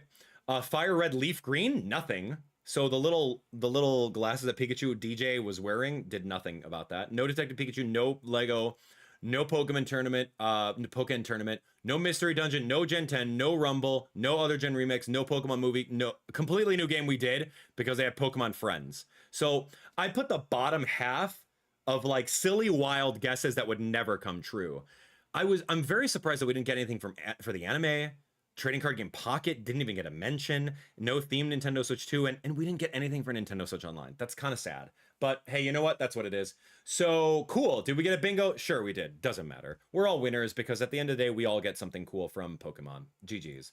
Fire Red, Leaf Green, nothing. So the little glasses that Pikachu DJ was wearing did nothing about that. No Detective Pikachu, no Lego, no Pokemon Tournament, no Mystery Dungeon, no Gen 10, no Rumble, no other Gen Remix, no Pokemon Movie, no completely new game we did because they have Pokemon Friends. So I put the bottom half of like silly wild guesses that would never come true. I'm very surprised that we didn't get anything for the anime. Trading Card Game Pocket didn't even get a mention. No theme Nintendo Switch 2, and we didn't get anything for Nintendo Switch Online. That's kind of sad. But hey, you know what? That's what it is. So cool. Did we get a bingo? Sure we did. Doesn't matter. We're all winners because at the end of the day, we all get something cool from Pokemon. GG's.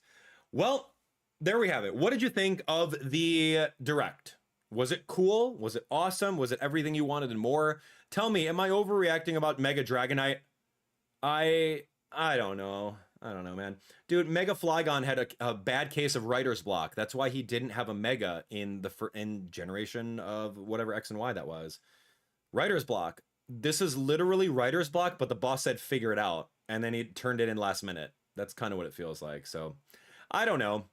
Well, there we have it. What did you think of the Direct? Was it cool? Was it awesome? Was it everything you wanted and more? Tell me, am I overreacting about Mega Dragonite? I don't know. I don't know, man. Dude, Mega Flygon had a bad case of writer's block. That's why he didn't have a Mega in generation of whatever X and Y that was. Writer's block. This is literally writer's block, but the boss said figure it out, and then he turned it in last minute. That's kind of what it feels like. So, I don't know.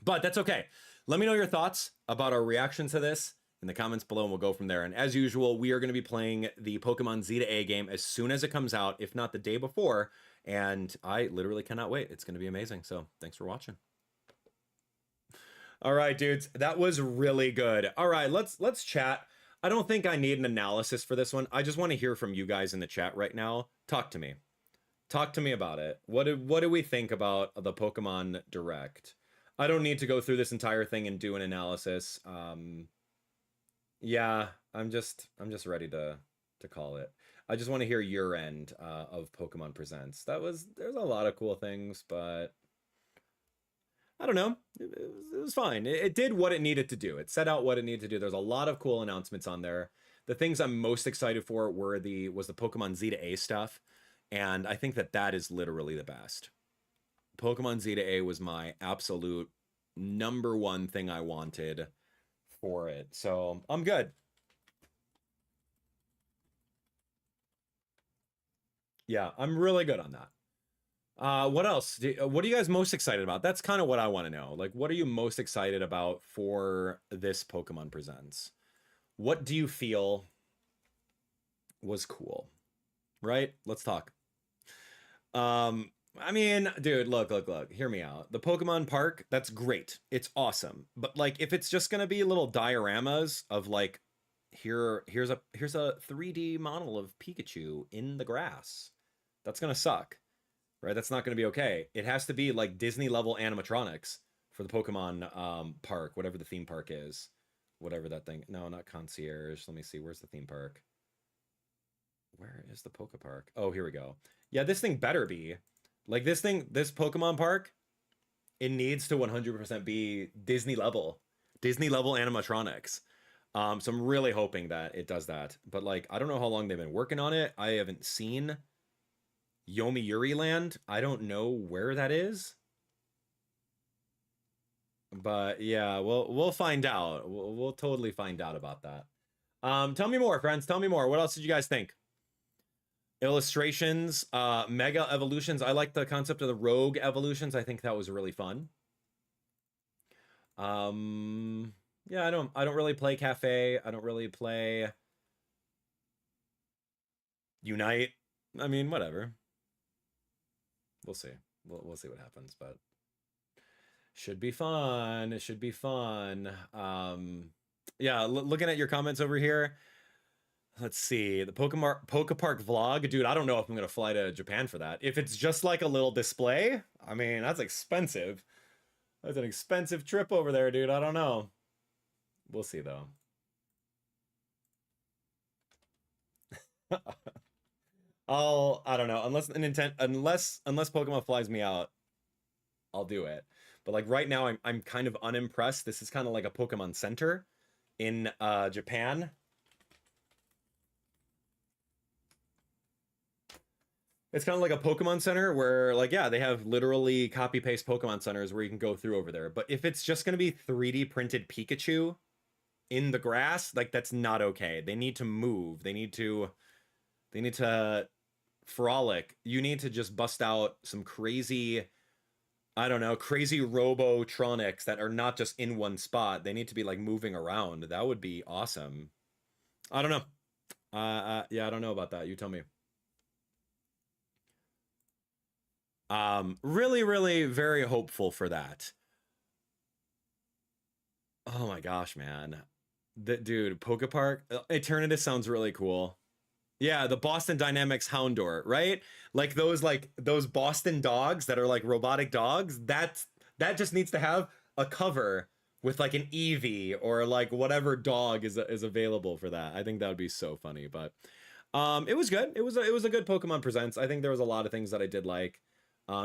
But that's okay. Let me know your thoughts about our reaction to this in the comments below, and we'll go from there. And as usual, we are going to be playing the Pokemon Z to A game as soon as it comes out, if not the day before. And I literally cannot wait. It's going to be amazing. So thanks for watching. All right, dudes, that was really good. All right, let's chat. I don't think I need an analysis for this one. I just want to hear from you guys in the chat right now. Talk to me. Talk to me about it. What do we think about the Pokemon Direct? I don't need to go through this entire thing and do an analysis. Yeah, I'm just ready to call it. I just want to hear your end of Pokemon Presents. There's a lot of cool things, but I don't know. It was fine. It did what it needed to do. It set out what it needed to do. There's a lot of cool announcements on there. The things I'm most excited for was the Pokemon Z to A stuff, and I think that is literally the best. Pokemon Z to A was my absolute #1 thing I wanted for it. So I'm good. Yeah, I'm really good on that. What else? What are you guys most excited about? That's kind of what I want to know. Like, what are you most excited about for this Pokemon Presents? What do you feel was cool? Right? Let's talk. I mean, dude, look. Hear me out. The Pokemon Park, that's great. It's awesome. But like, if it's just gonna be little dioramas of like, here's a 3D model of Pikachu in the grass, that's gonna suck, right? That's not gonna be okay. It has to be like Disney level animatronics for the Pokemon Park, whatever the theme park is. whatever that thing. No, not Concierge. Let me see. Where's the theme park? Where is the PokePark? Oh, here we go. Yeah, this thing better be. Like this Pokemon park, it needs to 100% be Disney level animatronics. So I'm really hoping that it does that. But like, I don't know how long they've been working on it. I haven't seen Yomiuri Land. I don't know where that is. But yeah, we'll find out. We'll totally find out about that. Tell me more, friends. Tell me more. What else did you guys think? Illustrations, mega evolutions. I like the concept of the rogue evolutions. I think that was really fun. Yeah, I don't really play Cafe. I don't really play Unite. I mean, whatever. We'll see. We'll see what happens, but should be fun. It should be fun. Yeah, looking at your comments over here. Let's see, the PokePark vlog. Dude, I don't know if I'm going to fly to Japan for that. If it's just like a little display, I mean, that's expensive. That's an expensive trip over there, dude. I don't know. We'll see, though. I don't know. Unless Pokemon flies me out, I'll do it. But like right now, I'm kind of unimpressed. This is kind of like a Pokemon Center in Japan. It's kind of like a Pokemon Center where, like, yeah, they have literally copy-paste Pokemon Centers where you can go through over there. But if it's just going to be 3D printed Pikachu in the grass, like, that's not okay. They need to move. They need to frolic. You need to just bust out some crazy, I don't know, crazy Robotronics that are not just in one spot. They need to be, like, moving around. That would be awesome. I don't know. Yeah, I don't know about that. You tell me. Really, really very hopeful for that. Oh my gosh, man. Dude, PokePark, Eternatus sounds really cool. Yeah, the Boston Dynamics Houndour, right? Like those Boston dogs that are like robotic dogs, that just needs to have a cover with like an Eevee or like whatever dog is available for that. I think that would be so funny, but it was good. It was a good Pokemon Presents. I think there was a lot of things that I did like.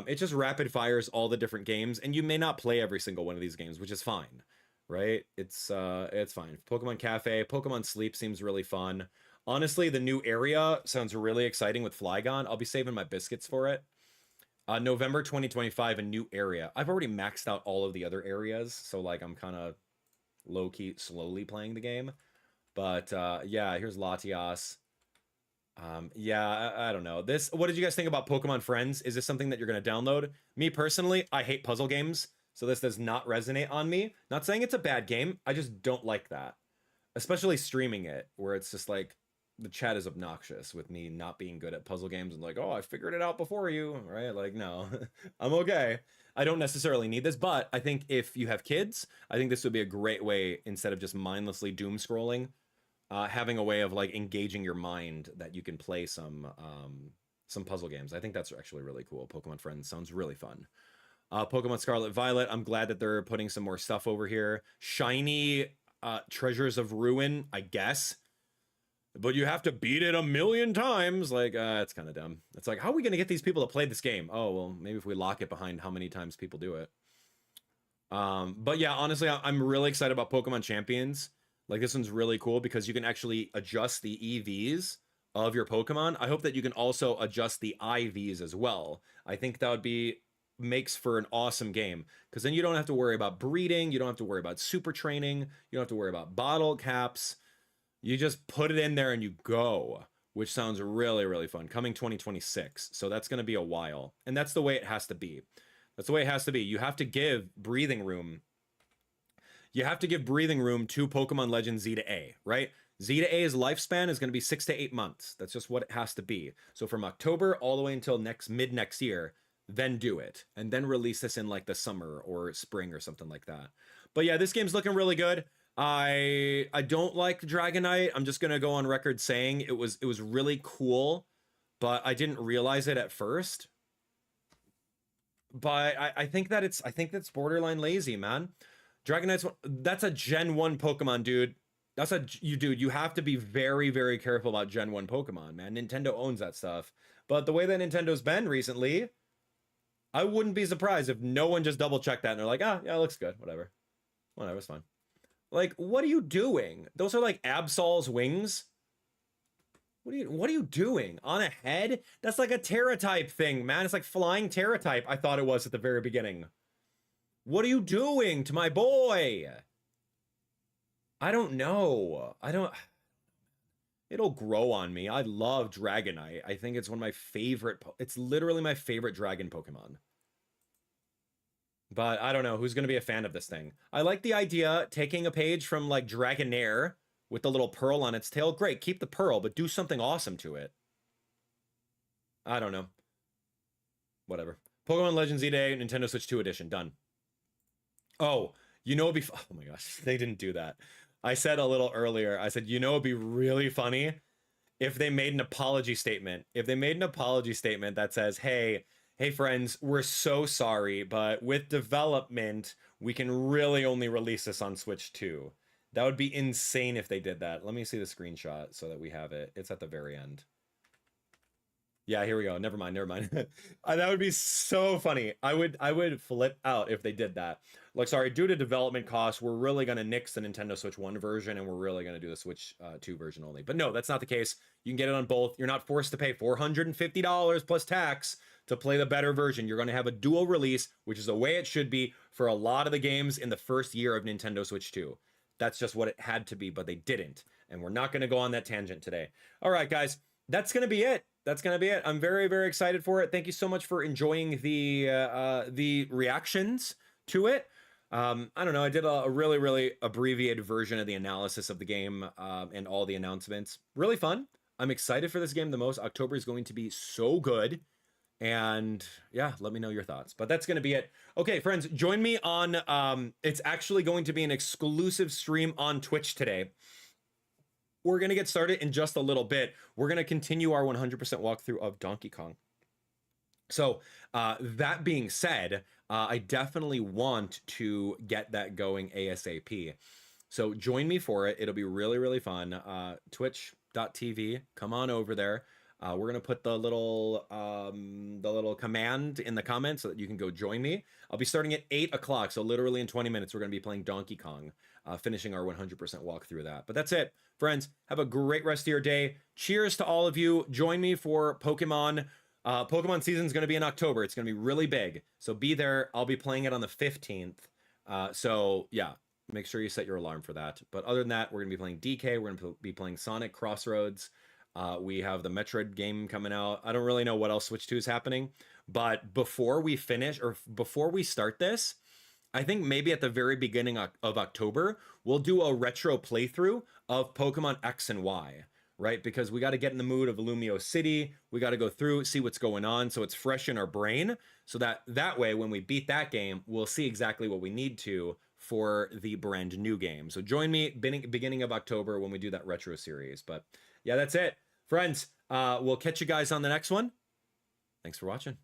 It just rapid fires all the different games, and you may not play every single one of these games, which is fine, right? It's fine. Pokemon Cafe, Pokemon Sleep seems really fun. Honestly, the new area sounds really exciting with Flygon. I'll be saving my biscuits for it. November 2025, a new area. I've already maxed out all of the other areas, so like I'm kind of low-key slowly playing the game. But yeah, here's Latias. Yeah, I don't know. What did you guys think about Pokemon Friends? Is this something that you're going to download? Me personally, I hate puzzle games, so this does not resonate on me. Not saying it's a bad game, I just don't like that. Especially streaming it, where it's just like, the chat is obnoxious with me not being good at puzzle games and like, oh, I figured it out before you, right? Like, no, I'm okay. I don't necessarily need this, but I think if you have kids, I think this would be a great way, instead of just mindlessly doom scrolling, having a way of like engaging your mind that you can play some puzzle games. I think that's actually really cool. Pokemon Friends sounds really fun. Pokemon Scarlet Violet, I'm glad that they're putting some more stuff over here. Shiny Treasures of Ruin, I guess. But you have to beat it 1,000,000 times. Like, it's kind of dumb. It's like, how are we going to get these people to play this game? Oh, well, maybe if we lock it behind how many times people do it. But yeah, honestly, I'm really excited about Pokemon Champions. Like, this one's really cool because you can actually adjust the EVs of your Pokemon. I hope that you can also adjust the IVs as well. I think that would makes for an awesome game, because then you don't have to worry about breeding. You don't have to worry about super training. You don't have to worry about bottle caps. You just put it in there and you go, which sounds really, really fun. Coming 2026. So that's going to be a while. And that's the way it has to be. That's the way it has to be. You have to give breathing room. You have to give breathing room to Pokemon Legends Z to A, right? Z to A's lifespan is going to be 6 to 8 months. That's just what it has to be. So from October all the way until mid next year, then do it. And then release this in like the summer or spring or something like that. But yeah, this game's looking really good. I don't like Dragonite. I'm just gonna go on record saying it was really cool, but I didn't realize it at first. But I think that's borderline lazy, man. Dragonite's one, that's a Gen 1 Pokemon, dude. You have to be very, very careful about Gen 1 Pokemon, man. Nintendo owns that stuff. But the way that Nintendo's been recently, I wouldn't be surprised if no one just double checked that and they're like, ah, yeah, it looks good. Whatever, it's fine. Like, what are you doing? Those are like Absol's wings. What are you doing? On a head? That's like a Terra-type thing, man. It's like flying Terra-type, I thought it was at the very beginning. What are you doing to my boy? I don't know. It'll grow on me. I love Dragonite. I think it's one of my favorite. It's literally my favorite dragon Pokemon. But I don't know who's going to be a fan of this thing. I like the idea, taking a page from like Dragonair with the little pearl on its tail. Great, keep the pearl, but do something awesome to it. I don't know. Whatever. Pokemon Legends E-Day, Nintendo Switch 2 edition, done. Oh, you know, oh my gosh, they didn't do that. I said a little earlier, I said, you know, it'd be really funny if they made an apology statement. If they made an apology statement that says, hey friends, we're so sorry, but with development, we can really only release this on Switch 2. That would be insane if they did that. Let me see the screenshot so that we have it. It's at the very end. Yeah, here we go. Never mind. That would be so funny. I would flip out if they did that. Like, sorry, due to development costs, we're really going to nix the Nintendo Switch 1 version, and we're really going to do the Switch 2 version only. But no, that's not the case. You can get it on both. You're not forced to pay $450 plus tax to play the better version. You're going to have a dual release, which is the way it should be for a lot of the games in the first year of Nintendo Switch 2. That's just what it had to be, but they didn't. And we're not going to go on that tangent today. All right, guys, that's going to be it. I'm very, very excited for it. Thank you so much for enjoying the reactions to it. I don't know. I did a really, really abbreviated version of the analysis of the game and all the announcements. Really fun. I'm excited for this game the most. October is going to be so good. And yeah, let me know your thoughts. But that's going to be it. Okay, friends, join me on, it's actually going to be an exclusive stream on Twitch today. We're going to get started in just a little bit. We're going to continue our 100% walkthrough of Donkey Kong. So that being said, I definitely want to get that going ASAP. So join me for it. It'll be really, really fun. Twitch.tv, come on over there. We're going to put the little command in the comments so that you can go join me. I'll be starting at 8 o'clock. So literally in 20 minutes, we're going to be playing Donkey Kong, finishing our 100% walk through that. But that's it. Friends, have a great rest of your day. Cheers to all of you. Join me for Pokemon. Pokemon season is going to be in October. It's going to be really big. So be there. I'll be playing it on the 15th. So yeah, make sure you set your alarm for that. But other than that, we're going to be playing DK. We're going to be playing Sonic Crossroads. We have the Metroid game coming out. I don't really know what else Switch 2 is happening, but before we finish or before we start this, I think maybe at the very beginning of October, we'll do a retro playthrough of Pokemon X and Y, right? Because we got to get in the mood of Illumio City. We got to go through, see what's going on, so it's fresh in our brain, so that way when we beat that game, we'll see exactly what we need to for the brand new game. So join me beginning of October when we do that retro series. But yeah, that's it. Friends, we'll catch you guys on the next one. Thanks for watching.